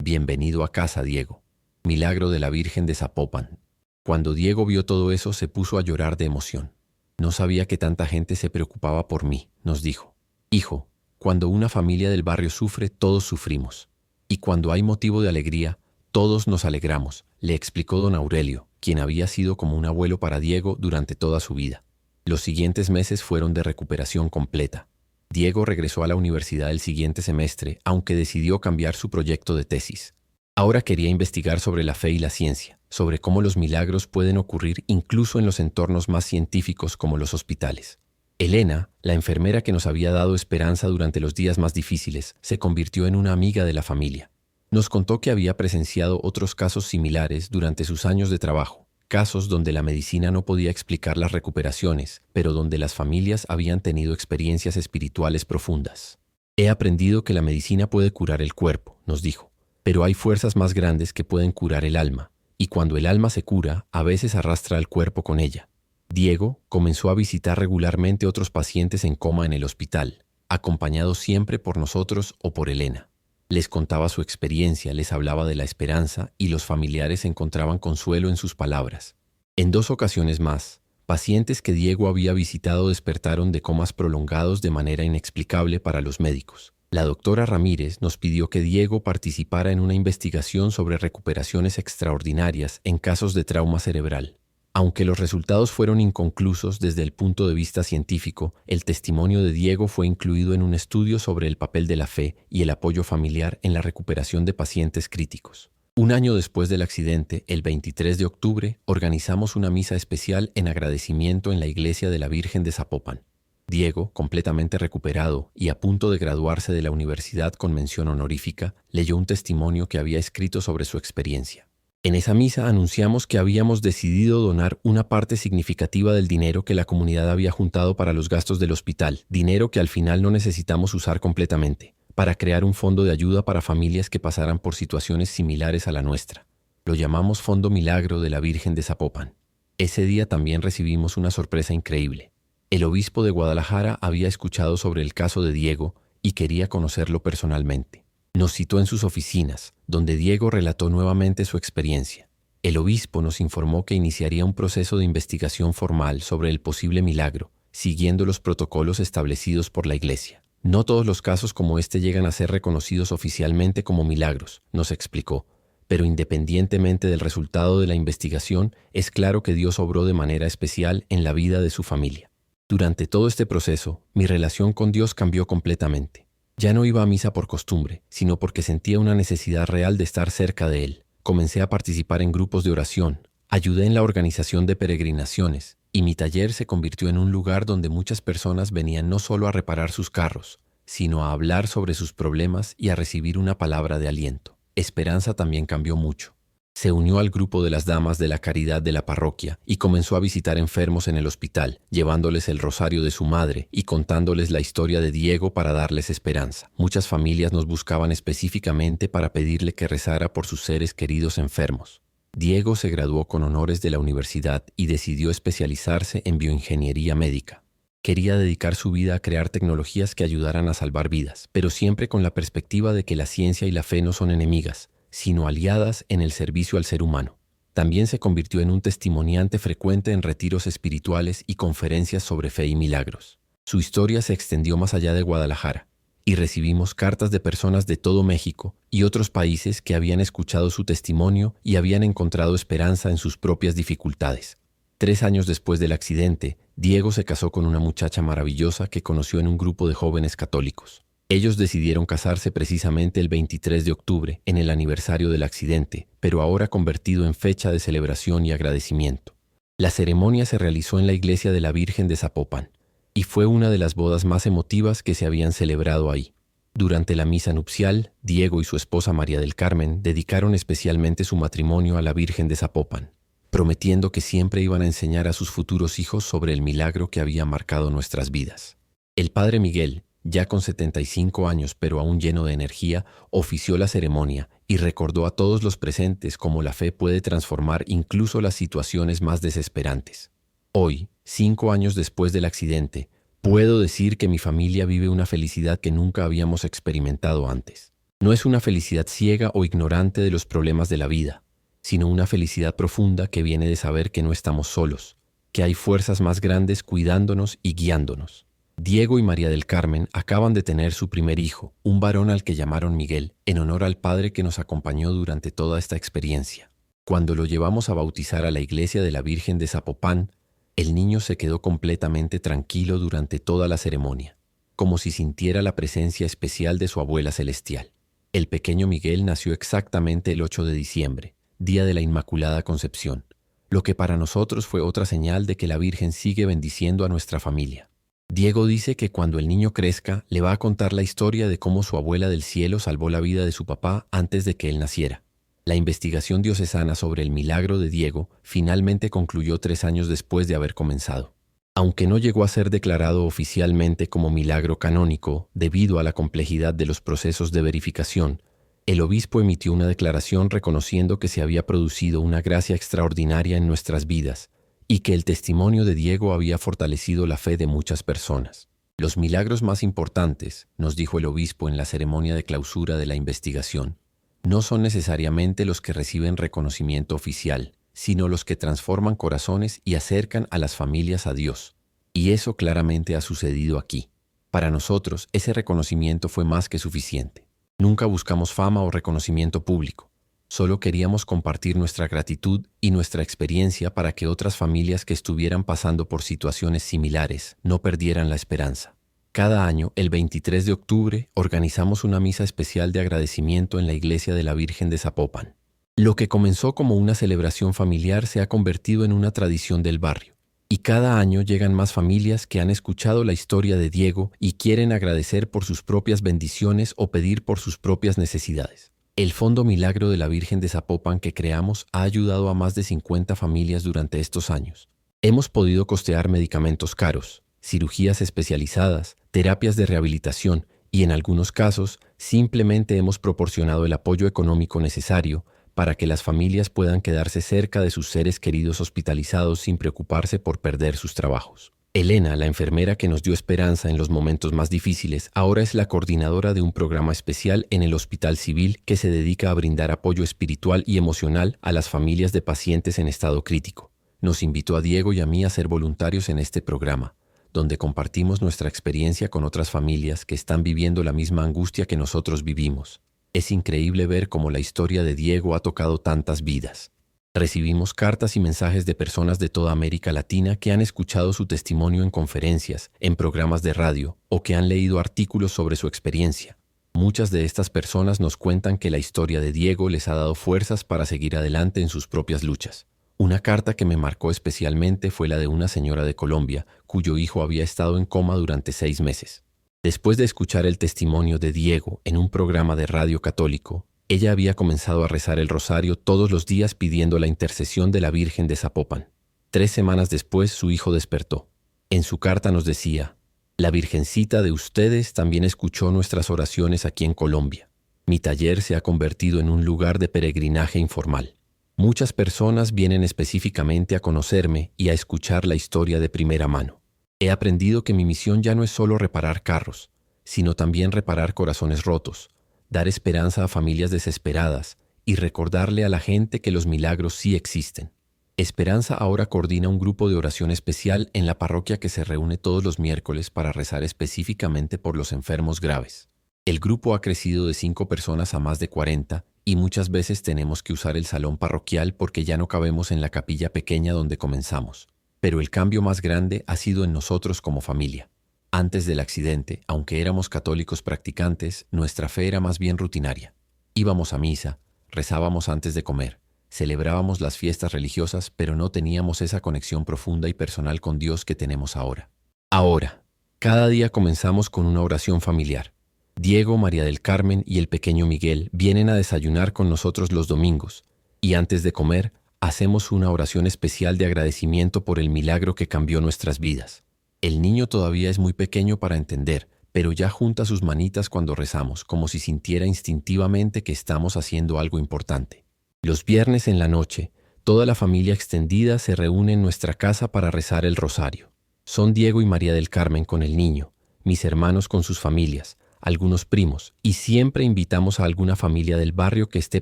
Speaker 1: «Bienvenido a casa, Diego. Milagro de la Virgen de Zapopan». Cuando Diego vio todo eso, se puso a llorar de emoción. «No sabía que tanta gente se preocupaba por mí», nos dijo. «Hijo, cuando una familia del barrio sufre, todos sufrimos. Y cuando hay motivo de alegría, todos nos alegramos», le explicó don Aurelio, quien había sido como un abuelo para Diego durante toda su vida. Los siguientes meses fueron de recuperación completa. Diego regresó a la universidad el siguiente semestre, aunque decidió cambiar su proyecto de tesis. Ahora quería investigar sobre la fe y la ciencia, sobre cómo los milagros pueden ocurrir incluso en los entornos más científicos como los hospitales. Elena, la enfermera que nos había dado esperanza durante los días más difíciles, se convirtió en una amiga de la familia. Nos contó que había presenciado otros casos similares durante sus años de trabajo, casos donde la medicina no podía explicar las recuperaciones, pero donde las familias habían tenido experiencias espirituales profundas. «He aprendido que la medicina puede curar el cuerpo», nos dijo, «pero hay fuerzas más grandes que pueden curar el alma, y cuando el alma se cura, a veces arrastra al cuerpo con ella». Diego comenzó a visitar regularmente otros pacientes en coma en el hospital, acompañado siempre por nosotros o por Elena. Les contaba su experiencia, les hablaba de la esperanza y los familiares encontraban consuelo en sus palabras. En 2 ocasiones más, pacientes que Diego había visitado despertaron de comas prolongados de manera inexplicable para los médicos. La doctora Ramírez nos pidió que Diego participara en una investigación sobre recuperaciones extraordinarias en casos de trauma cerebral. Aunque los resultados fueron inconclusos desde el punto de vista científico, el testimonio de Diego fue incluido en un estudio sobre el papel de la fe y el apoyo familiar en la recuperación de pacientes críticos. Un año después del accidente, el 23 de octubre, organizamos una misa especial en agradecimiento en la iglesia de la Virgen de Zapopan. Diego, completamente recuperado y a punto de graduarse de la universidad con mención honorífica, leyó un testimonio que había escrito sobre su experiencia. En esa misa anunciamos que habíamos decidido donar una parte significativa del dinero que la comunidad había juntado para los gastos del hospital, dinero que al final no necesitamos usar completamente, para crear un fondo de ayuda para familias que pasaran por situaciones similares a la nuestra. Lo llamamos Fondo Milagro de la Virgen de Zapopan. Ese día también recibimos una sorpresa increíble. El obispo de Guadalajara había escuchado sobre el caso de Diego y quería conocerlo personalmente. Nos citó en sus oficinas, donde Diego relató nuevamente su experiencia. El obispo nos informó que iniciaría un proceso de investigación formal sobre el posible milagro, siguiendo los protocolos establecidos por la Iglesia. No todos los casos como este llegan a ser reconocidos oficialmente como milagros, nos explicó, pero independientemente del resultado de la investigación, es claro que Dios obró de manera especial en la vida de su familia. Durante todo este proceso, mi relación con Dios cambió completamente. Ya no iba a misa por costumbre, sino porque sentía una necesidad real de estar cerca de Él. Comencé a participar en grupos de oración, ayudé en la organización de peregrinaciones, y mi taller se convirtió en un lugar donde muchas personas venían no solo a reparar sus carros, sino a hablar sobre sus problemas y a recibir una palabra de aliento. Esperanza también cambió mucho. Se unió al grupo de las damas de la caridad de la parroquia y comenzó a visitar enfermos en el hospital, llevándoles el rosario de su madre y contándoles la historia de Diego para darles esperanza. Muchas familias nos buscaban específicamente para pedirle que rezara por sus seres queridos enfermos. Diego se graduó con honores de la universidad y decidió especializarse en bioingeniería médica. Quería dedicar su vida a crear tecnologías que ayudaran a salvar vidas, pero siempre con la perspectiva de que la ciencia y la fe no son enemigas, sino aliadas en el servicio al ser humano. También se convirtió en un testimoniante frecuente en retiros espirituales y conferencias sobre fe y milagros. Su historia se extendió más allá de Guadalajara, y recibimos cartas de personas de todo México y otros países que habían escuchado su testimonio y habían encontrado esperanza en sus propias dificultades. 3 años después del accidente, Diego se casó con una muchacha maravillosa que conoció en un grupo de jóvenes católicos. Ellos decidieron casarse precisamente el 23 de octubre, en el aniversario del accidente, pero ahora convertido en fecha de celebración y agradecimiento. La ceremonia se realizó en la iglesia de la Virgen de Zapopan, y fue una de las bodas más emotivas que se habían celebrado ahí. Durante la misa nupcial, Diego y su esposa María del Carmen dedicaron especialmente su matrimonio a la Virgen de Zapopan, prometiendo que siempre iban a enseñar a sus futuros hijos sobre el milagro que había marcado nuestras vidas. El padre Miguel, ya con 75 años pero aún lleno de energía, ofició la ceremonia y recordó a todos los presentes cómo la fe puede transformar incluso las situaciones más desesperantes. Hoy, 5 años después del accidente, puedo decir que mi familia vive una felicidad que nunca habíamos experimentado antes. No es una felicidad ciega o ignorante de los problemas de la vida, sino una felicidad profunda que viene de saber que no estamos solos, que hay fuerzas más grandes cuidándonos y guiándonos. Diego y María del Carmen acaban de tener su primer hijo, un varón al que llamaron Miguel, en honor al padre que nos acompañó durante toda esta experiencia. Cuando lo llevamos a bautizar a la iglesia de la Virgen de Zapopan, el niño se quedó completamente tranquilo durante toda la ceremonia, como si sintiera la presencia especial de su abuela celestial. El pequeño Miguel nació exactamente el 8 de diciembre, día de la Inmaculada Concepción, lo que para nosotros fue otra señal de que la Virgen sigue bendiciendo a nuestra familia. Diego dice que cuando el niño crezca, le va a contar la historia de cómo su abuela del cielo salvó la vida de su papá antes de que él naciera. La investigación diocesana sobre el milagro de Diego finalmente concluyó 3 años después de haber comenzado. Aunque no llegó a ser declarado oficialmente como milagro canónico debido a la complejidad de los procesos de verificación, el obispo emitió una declaración reconociendo que se había producido una gracia extraordinaria en nuestras vidas y que el testimonio de Diego había fortalecido la fe de muchas personas. Los milagros más importantes, nos dijo el obispo en la ceremonia de clausura de la investigación, no son necesariamente los que reciben reconocimiento oficial, sino los que transforman corazones y acercan a las familias a Dios. Y eso claramente ha sucedido aquí. Para nosotros, ese reconocimiento fue más que suficiente. Nunca buscamos fama o reconocimiento público. Solo queríamos compartir nuestra gratitud y nuestra experiencia para que otras familias que estuvieran pasando por situaciones similares no perdieran la esperanza. Cada año, el 23 de octubre, organizamos una misa especial de agradecimiento en la iglesia de la Virgen de Zapopan. Lo que comenzó como una celebración familiar se ha convertido en una tradición del barrio. Y cada año llegan más familias que han escuchado la historia de Diego y quieren agradecer por sus propias bendiciones o pedir por sus propias necesidades. El Fondo Milagro de la Virgen de Zapopan que creamos ha ayudado a más de 50 familias durante estos años. Hemos podido costear medicamentos caros, cirugías especializadas, terapias de rehabilitación y en algunos casos simplemente hemos proporcionado el apoyo económico necesario para que las familias puedan quedarse cerca de sus seres queridos hospitalizados sin preocuparse por perder sus trabajos. Elena, la enfermera que nos dio esperanza en los momentos más difíciles, ahora es la coordinadora de un programa especial en el Hospital Civil que se dedica a brindar apoyo espiritual y emocional a las familias de pacientes en estado crítico. Nos invitó a Diego y a mí a ser voluntarios en este programa, donde compartimos nuestra experiencia con otras familias que están viviendo la misma angustia que nosotros vivimos. Es increíble ver cómo la historia de Diego ha tocado tantas vidas. Recibimos cartas y mensajes de personas de toda América Latina que han escuchado su testimonio en conferencias, en programas de radio o que han leído artículos sobre su experiencia. Muchas de estas personas nos cuentan que la historia de Diego les ha dado fuerzas para seguir adelante en sus propias luchas. Una carta que me marcó especialmente fue la de una señora de Colombia, cuyo hijo había estado en coma durante 6 meses. Después de escuchar el testimonio de Diego en un programa de radio católico, ella había comenzado a rezar el rosario todos los días pidiendo la intercesión de la Virgen de Zapopan. 3 semanas después su hijo despertó. En su carta nos decía: «La Virgencita de ustedes también escuchó nuestras oraciones aquí en Colombia. Mi taller se ha convertido en un lugar de peregrinaje informal. Muchas personas vienen específicamente a conocerme y a escuchar la historia de primera mano. He aprendido que mi misión ya no es solo reparar carros, sino también reparar corazones rotos, dar esperanza a familias desesperadas y recordarle a la gente que los milagros sí existen». Esperanza ahora coordina un grupo de oración especial en la parroquia que se reúne todos los miércoles para rezar específicamente por los enfermos graves. El grupo ha crecido de 5 personas a más de 40 y muchas veces tenemos que usar el salón parroquial porque ya no cabemos en la capilla pequeña donde comenzamos. Pero el cambio más grande ha sido en nosotros como familia. Antes del accidente, aunque éramos católicos practicantes, nuestra fe era más bien rutinaria. Íbamos a misa, rezábamos antes de comer, celebrábamos las fiestas religiosas, pero no teníamos esa conexión profunda y personal con Dios que tenemos ahora. Ahora, cada día comenzamos con una oración familiar. Diego, María del Carmen y el pequeño Miguel vienen a desayunar con nosotros los domingos, y antes de comer, hacemos una oración especial de agradecimiento por el milagro que cambió nuestras vidas. El niño todavía es muy pequeño para entender, pero ya junta sus manitas cuando rezamos, como si sintiera instintivamente que estamos haciendo algo importante. Los viernes en la noche, toda la familia extendida se reúne en nuestra casa para rezar el rosario. Son Diego y María del Carmen con el niño, mis hermanos con sus familias, algunos primos, y siempre invitamos a alguna familia del barrio que esté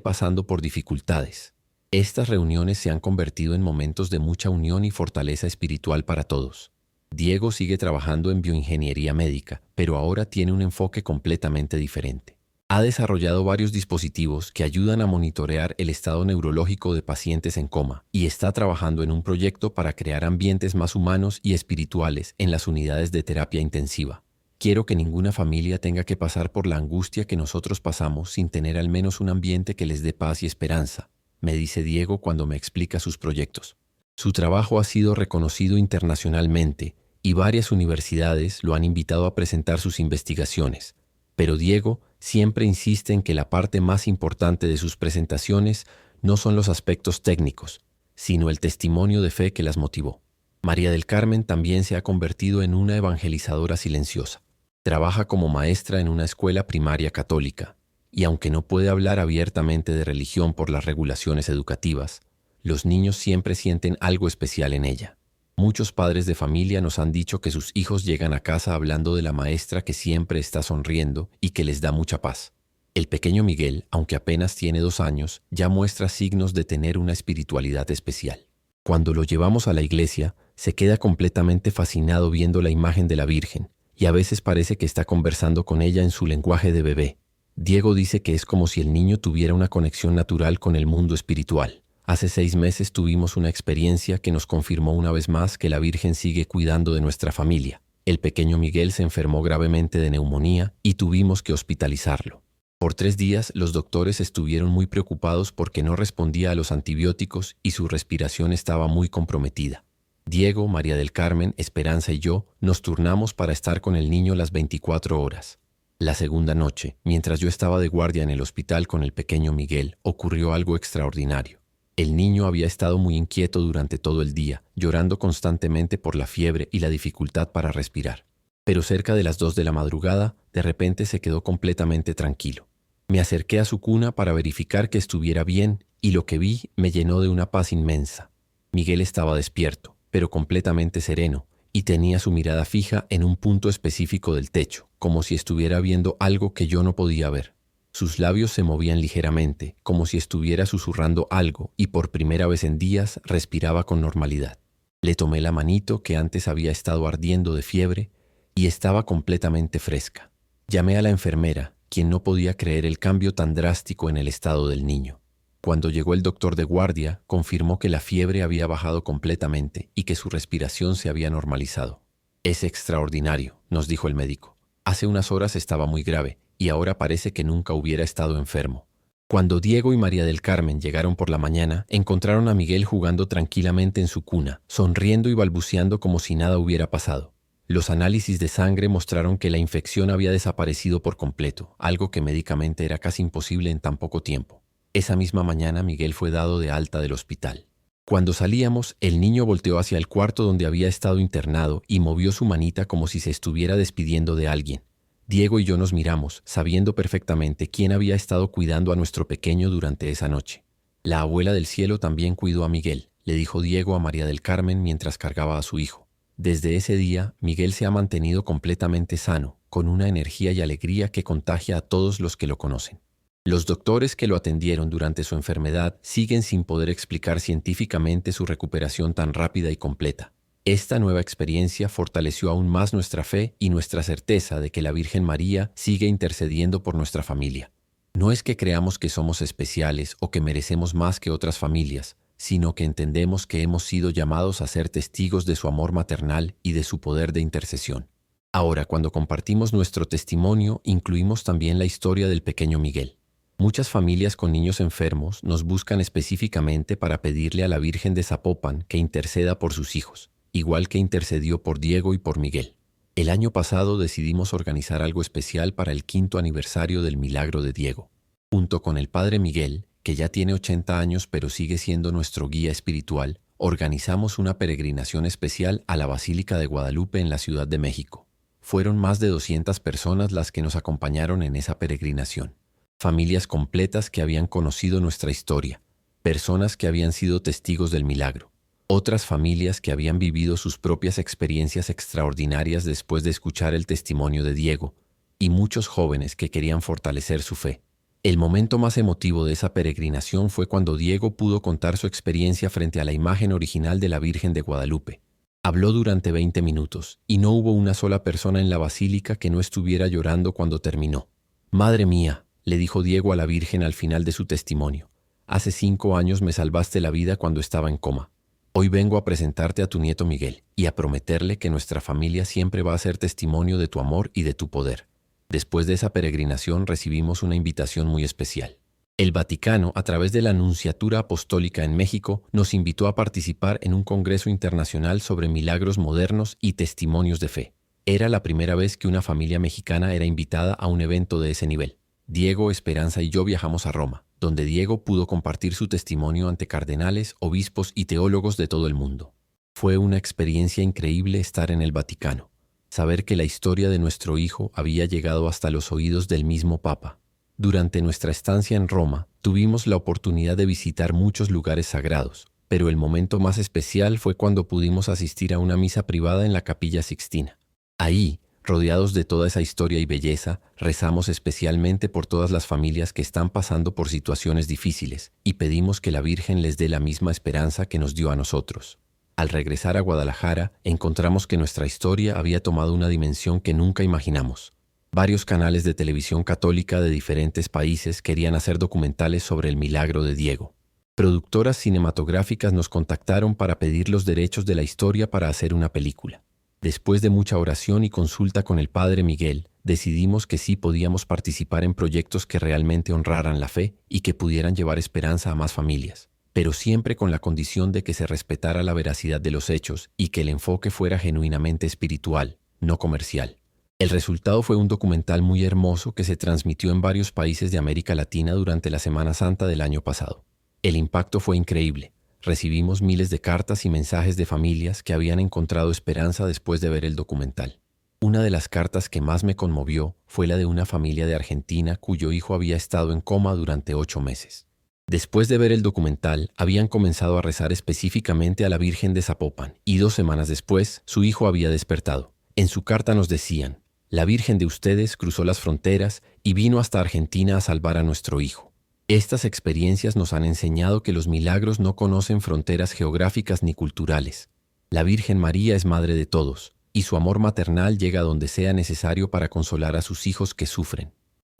Speaker 1: pasando por dificultades. Estas reuniones se han convertido en momentos de mucha unión y fortaleza espiritual para todos. Diego sigue trabajando en bioingeniería médica, pero ahora tiene un enfoque completamente diferente. Ha desarrollado varios dispositivos que ayudan a monitorear el estado neurológico de pacientes en coma y está trabajando en un proyecto para crear ambientes más humanos y espirituales en las unidades de terapia intensiva. Quiero que ninguna familia tenga que pasar por la angustia que nosotros pasamos sin tener al menos un ambiente que les dé paz y esperanza, me dice Diego cuando me explica sus proyectos. Su trabajo ha sido reconocido internacionalmente y varias universidades lo han invitado a presentar sus investigaciones, pero Diego siempre insiste en que la parte más importante de sus presentaciones no son los aspectos técnicos, sino el testimonio de fe que las motivó. María del Carmen también se ha convertido en una evangelizadora silenciosa. Trabaja como maestra en una escuela primaria católica, y aunque no puede hablar abiertamente de religión por las regulaciones educativas, los niños siempre sienten algo especial en ella. Muchos padres de familia nos han dicho que sus hijos llegan a casa hablando de la maestra que siempre está sonriendo y que les da mucha paz. El pequeño Miguel, aunque apenas tiene 2 años, ya muestra signos de tener una espiritualidad especial. Cuando lo llevamos a la iglesia, se queda completamente fascinado viendo la imagen de la Virgen y a veces parece que está conversando con ella en su lenguaje de bebé. Diego dice que es como si el niño tuviera una conexión natural con el mundo espiritual. Hace 6 meses tuvimos una experiencia que nos confirmó una vez más que la Virgen sigue cuidando de nuestra familia. El pequeño Miguel se enfermó gravemente de neumonía y tuvimos que hospitalizarlo. Por 3 días los doctores estuvieron muy preocupados porque no respondía a los antibióticos y su respiración estaba muy comprometida. Diego, María del Carmen, Esperanza y yo nos turnamos para estar con el niño las 24 horas. La segunda noche, mientras yo estaba de guardia en el hospital con el pequeño Miguel, ocurrió algo extraordinario. El niño había estado muy inquieto durante todo el día, llorando constantemente por la fiebre y la dificultad para respirar. Pero cerca de las 2 de la madrugada, de repente se quedó completamente tranquilo. Me acerqué a su cuna para verificar que estuviera bien y lo que vi me llenó de una paz inmensa. Miguel estaba despierto, pero completamente sereno, y tenía su mirada fija en un punto específico del techo, como si estuviera viendo algo que yo no podía ver. Sus labios se movían ligeramente, como si estuviera susurrando algo, y por primera vez en días respiraba con normalidad. Le tomé la manito que antes había estado ardiendo de fiebre y estaba completamente fresca. Llamé a la enfermera, quien no podía creer el cambio tan drástico en el estado del niño. Cuando llegó el doctor de guardia, confirmó que la fiebre había bajado completamente y que su respiración se había normalizado. «Es extraordinario», nos dijo el médico. «Hace unas horas estaba muy grave y ahora parece que nunca hubiera estado enfermo». Cuando Diego y María del Carmen llegaron por la mañana, encontraron a Miguel jugando tranquilamente en su cuna, sonriendo y balbuceando como si nada hubiera pasado. Los análisis de sangre mostraron que la infección había desaparecido por completo, algo que médicamente era casi imposible en tan poco tiempo. Esa misma mañana Miguel fue dado de alta del hospital. Cuando salíamos, el niño volteó hacia el cuarto donde había estado internado y movió su manita como si se estuviera despidiendo de alguien. Diego y yo nos miramos, sabiendo perfectamente quién había estado cuidando a nuestro pequeño durante esa noche. «La abuela del cielo también cuidó a Miguel», le dijo Diego a María del Carmen mientras cargaba a su hijo. Desde ese día, Miguel se ha mantenido completamente sano, con una energía y alegría que contagia a todos los que lo conocen. Los doctores que lo atendieron durante su enfermedad siguen sin poder explicar científicamente su recuperación tan rápida y completa. Esta nueva experiencia fortaleció aún más nuestra fe y nuestra certeza de que la Virgen María sigue intercediendo por nuestra familia. No es que creamos que somos especiales o que merecemos más que otras familias, sino que entendemos que hemos sido llamados a ser testigos de su amor maternal y de su poder de intercesión. Ahora, cuando compartimos nuestro testimonio, incluimos también la historia del pequeño Miguel. Muchas familias con niños enfermos nos buscan específicamente para pedirle a la Virgen de Zapopan que interceda por sus hijos, igual que intercedió por Diego y por Miguel. El año pasado decidimos organizar algo especial para el 5º aniversario del milagro de Diego. Junto con el padre Miguel, que ya tiene 80 años pero sigue siendo nuestro guía espiritual, organizamos una peregrinación especial a la Basílica de Guadalupe en la Ciudad de México. Fueron más de 200 personas las que nos acompañaron en esa peregrinación. Familias completas que habían conocido nuestra historia, personas que habían sido testigos del milagro, otras familias que habían vivido sus propias experiencias extraordinarias después de escuchar el testimonio de Diego, y muchos jóvenes que querían fortalecer su fe. El momento más emotivo de esa peregrinación fue cuando Diego pudo contar su experiencia frente a la imagen original de la Virgen de Guadalupe. Habló durante 20 minutos, y no hubo una sola persona en la basílica que no estuviera llorando cuando terminó. «Madre mía», le dijo Diego a la Virgen al final de su testimonio, «hace 5 años me salvaste la vida cuando estaba en coma. Hoy vengo a presentarte a tu nieto Miguel y a prometerle que nuestra familia siempre va a ser testimonio de tu amor y de tu poder». Después de esa peregrinación recibimos una invitación muy especial. El Vaticano, a través de la Nunciatura Apostólica en México, nos invitó a participar en un congreso internacional sobre milagros modernos y testimonios de fe. Era la primera vez que una familia mexicana era invitada a un evento de ese nivel. Diego, Esperanza y yo viajamos a Roma, donde Diego pudo compartir su testimonio ante cardenales, obispos y teólogos de todo el mundo. Fue una experiencia increíble estar en el Vaticano. Saber que la historia de nuestro hijo había llegado hasta los oídos del mismo Papa. Durante nuestra estancia en Roma, tuvimos la oportunidad de visitar muchos lugares sagrados, pero el momento más especial fue cuando pudimos asistir a una misa privada en la Capilla Sixtina. Ahí, rodeados de toda esa historia y belleza, rezamos especialmente por todas las familias que están pasando por situaciones difíciles y pedimos que la Virgen les dé la misma esperanza que nos dio a nosotros. Al regresar a Guadalajara, encontramos que nuestra historia había tomado una dimensión que nunca imaginamos. Varios canales de televisión católica de diferentes países querían hacer documentales sobre el milagro de Diego. Productoras cinematográficas nos contactaron para pedir los derechos de la historia para hacer una película. Después de mucha oración y consulta con el padre Miguel, decidimos que sí podíamos participar en proyectos que realmente honraran la fe y que pudieran llevar esperanza a más familias, pero siempre con la condición de que se respetara la veracidad de los hechos y que el enfoque fuera genuinamente espiritual, no comercial. El resultado fue un documental muy hermoso que se transmitió en varios países de América Latina durante la Semana Santa del año pasado. El impacto fue increíble. Recibimos miles de cartas y mensajes de familias que habían encontrado esperanza después de ver el documental. Una de las cartas que más me conmovió fue la de una familia de Argentina cuyo hijo había estado en coma durante 8 meses. Después de ver el documental, habían comenzado a rezar específicamente a la Virgen de Zapopan y 2 semanas después, su hijo había despertado. En su carta nos decían: «La Virgen de ustedes cruzó las fronteras y vino hasta Argentina a salvar a nuestro hijo». Estas experiencias nos han enseñado que los milagros no conocen fronteras geográficas ni culturales. La Virgen María es madre de todos, y su amor maternal llega donde sea necesario para consolar a sus hijos que sufren.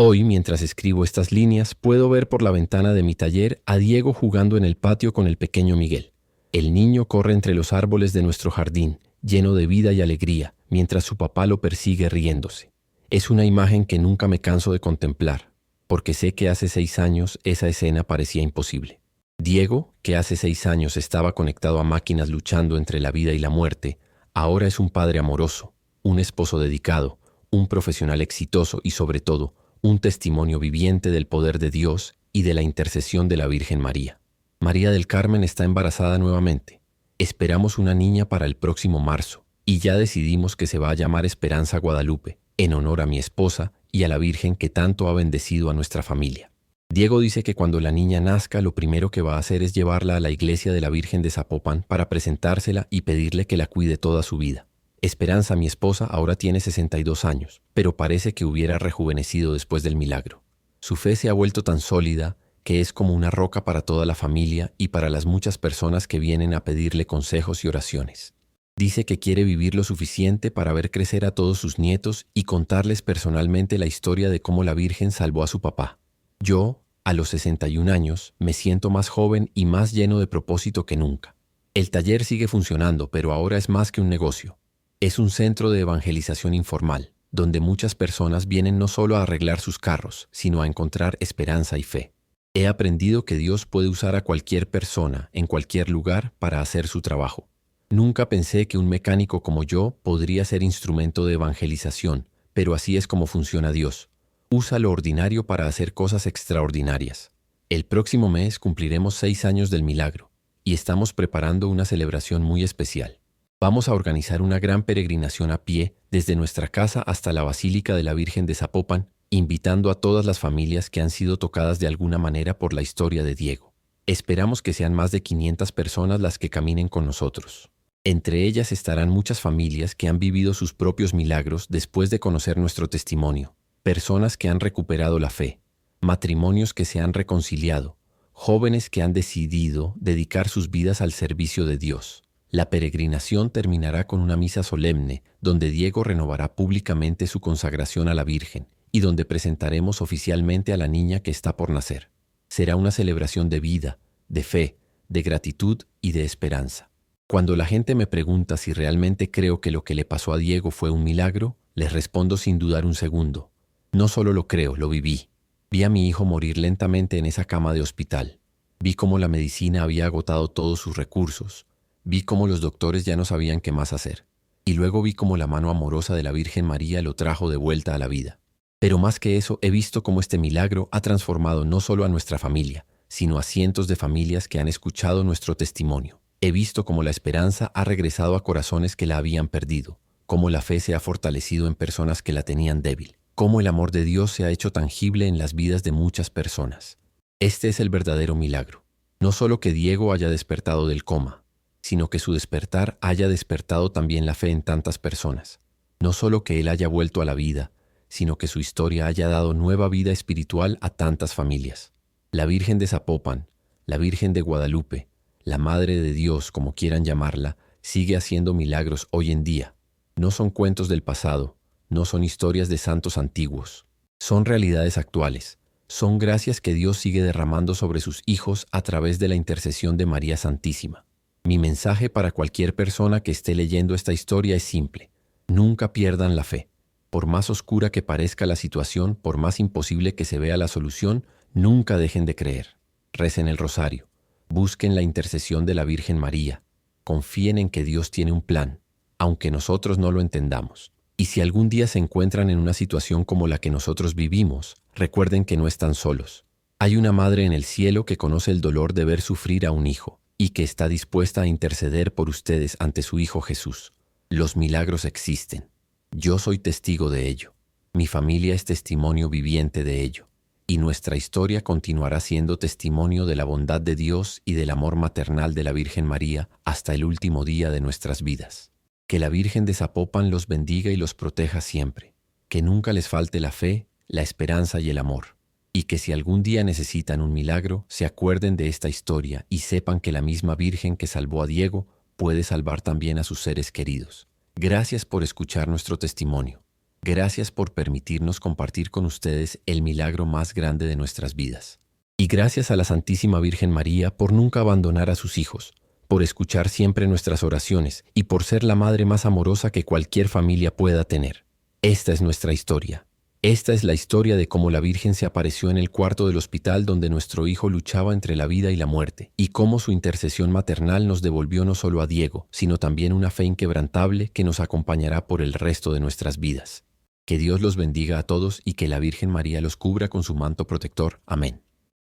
Speaker 1: Hoy, mientras escribo estas líneas, puedo ver por la ventana de mi taller a Diego jugando en el patio con el pequeño Miguel. El niño corre entre los árboles de nuestro jardín, lleno de vida y alegría, mientras su papá lo persigue riéndose. Es una imagen que nunca me canso de contemplar, porque sé que hace 6 años esa escena parecía imposible. Diego, que hace 6 años estaba conectado a máquinas luchando entre la vida y la muerte, ahora es un padre amoroso, un esposo dedicado, un profesional exitoso y, sobre todo, un testimonio viviente del poder de Dios y de la intercesión de la Virgen María. María del Carmen está embarazada nuevamente. Esperamos una niña para el próximo marzo y ya decidimos que se va a llamar Esperanza Guadalupe, en honor a mi esposa y a la Virgen que tanto ha bendecido a nuestra familia. Diego dice que cuando la niña nazca lo primero que va a hacer es llevarla a la iglesia de la Virgen de Zapopan para presentársela y pedirle que la cuide toda su vida. Esperanza, mi esposa, ahora tiene 62 años, pero parece que hubiera rejuvenecido después del milagro. Su fe se ha vuelto tan sólida que es como una roca para toda la familia y para las muchas personas que vienen a pedirle consejos y oraciones. Dice que quiere vivir lo suficiente para ver crecer a todos sus nietos y contarles personalmente la historia de cómo la Virgen salvó a su papá. Yo, a los 61 años, me siento más joven y más lleno de propósito que nunca. El taller sigue funcionando, pero ahora es más que un negocio. Es un centro de evangelización informal, donde muchas personas vienen no solo a arreglar sus carros, sino a encontrar esperanza y fe. He aprendido que Dios puede usar a cualquier persona, en cualquier lugar, para hacer su trabajo. Nunca pensé que un mecánico como yo podría ser instrumento de evangelización, pero así es como funciona Dios. Usa lo ordinario para hacer cosas extraordinarias. El próximo mes cumpliremos 6 años del milagro, y estamos preparando una celebración muy especial. Vamos a organizar una gran peregrinación a pie desde nuestra casa hasta la Basílica de la Virgen de Zapopan, invitando a todas las familias que han sido tocadas de alguna manera por la historia de Diego. Esperamos que sean más de 500 personas las que caminen con nosotros. Entre ellas estarán muchas familias que han vivido sus propios milagros después de conocer nuestro testimonio, personas que han recuperado la fe, matrimonios que se han reconciliado, jóvenes que han decidido dedicar sus vidas al servicio de Dios. La peregrinación terminará con una misa solemne, donde Diego renovará públicamente su consagración a la Virgen y donde presentaremos oficialmente a la niña que está por nacer. Será una celebración de vida, de fe, de gratitud y de esperanza. Cuando la gente me pregunta si realmente creo que lo que le pasó a Diego fue un milagro, les respondo sin dudar un segundo. No solo lo creo, lo viví. Vi a mi hijo morir lentamente en esa cama de hospital. Vi cómo la medicina había agotado todos sus recursos. Vi cómo los doctores ya no sabían qué más hacer. Y luego vi cómo la mano amorosa de la Virgen María lo trajo de vuelta a la vida. Pero más que eso, he visto cómo este milagro ha transformado no solo a nuestra familia, sino a cientos de familias que han escuchado nuestro testimonio. He visto cómo la esperanza ha regresado a corazones que la habían perdido, cómo la fe se ha fortalecido en personas que la tenían débil, cómo el amor de Dios se ha hecho tangible en las vidas de muchas personas. Este es el verdadero milagro. No solo que Diego haya despertado del coma, sino que su despertar haya despertado también la fe en tantas personas. No solo que él haya vuelto a la vida, sino que su historia haya dado nueva vida espiritual a tantas familias. La Virgen de Zapopan, la Virgen de Guadalupe, la Madre de Dios, como quieran llamarla, sigue haciendo milagros hoy en día. No son cuentos del pasado, no son historias de santos antiguos. Son realidades actuales. Son gracias que Dios sigue derramando sobre sus hijos a través de la intercesión de María Santísima. Mi mensaje para cualquier persona que esté leyendo esta historia es simple. Nunca pierdan la fe. Por más oscura que parezca la situación, por más imposible que se vea la solución, nunca dejen de creer. Recen el rosario. Busquen la intercesión de la Virgen María. Confíen en que Dios tiene un plan, aunque nosotros no lo entendamos. Y si algún día se encuentran en una situación como la que nosotros vivimos, recuerden que no están solos. Hay una madre en el cielo que conoce el dolor de ver sufrir a un hijo y que está dispuesta a interceder por ustedes ante su Hijo Jesús. Los milagros existen. Yo soy testigo de ello. Mi familia es testimonio viviente de ello. Y nuestra historia continuará siendo testimonio de la bondad de Dios y del amor maternal de la Virgen María hasta el último día de nuestras vidas. Que la Virgen de Zapopan los bendiga y los proteja siempre. Que nunca les falte la fe, la esperanza y el amor. Y que si algún día necesitan un milagro, se acuerden de esta historia y sepan que la misma Virgen que salvó a Diego puede salvar también a sus seres queridos. Gracias por escuchar nuestro testimonio. Gracias por permitirnos compartir con ustedes el milagro más grande de nuestras vidas. Y gracias a la Santísima Virgen María por nunca abandonar a sus hijos, por escuchar siempre nuestras oraciones y por ser la madre más amorosa que cualquier familia pueda tener. Esta es nuestra historia. Esta es la historia de cómo la Virgen se apareció en el cuarto del hospital donde nuestro hijo luchaba entre la vida y la muerte, y cómo su intercesión maternal nos devolvió no solo a Diego, sino también una fe inquebrantable que nos acompañará por el resto de nuestras vidas. Que Dios los bendiga a todos y que la Virgen María los cubra con su manto protector. Amén.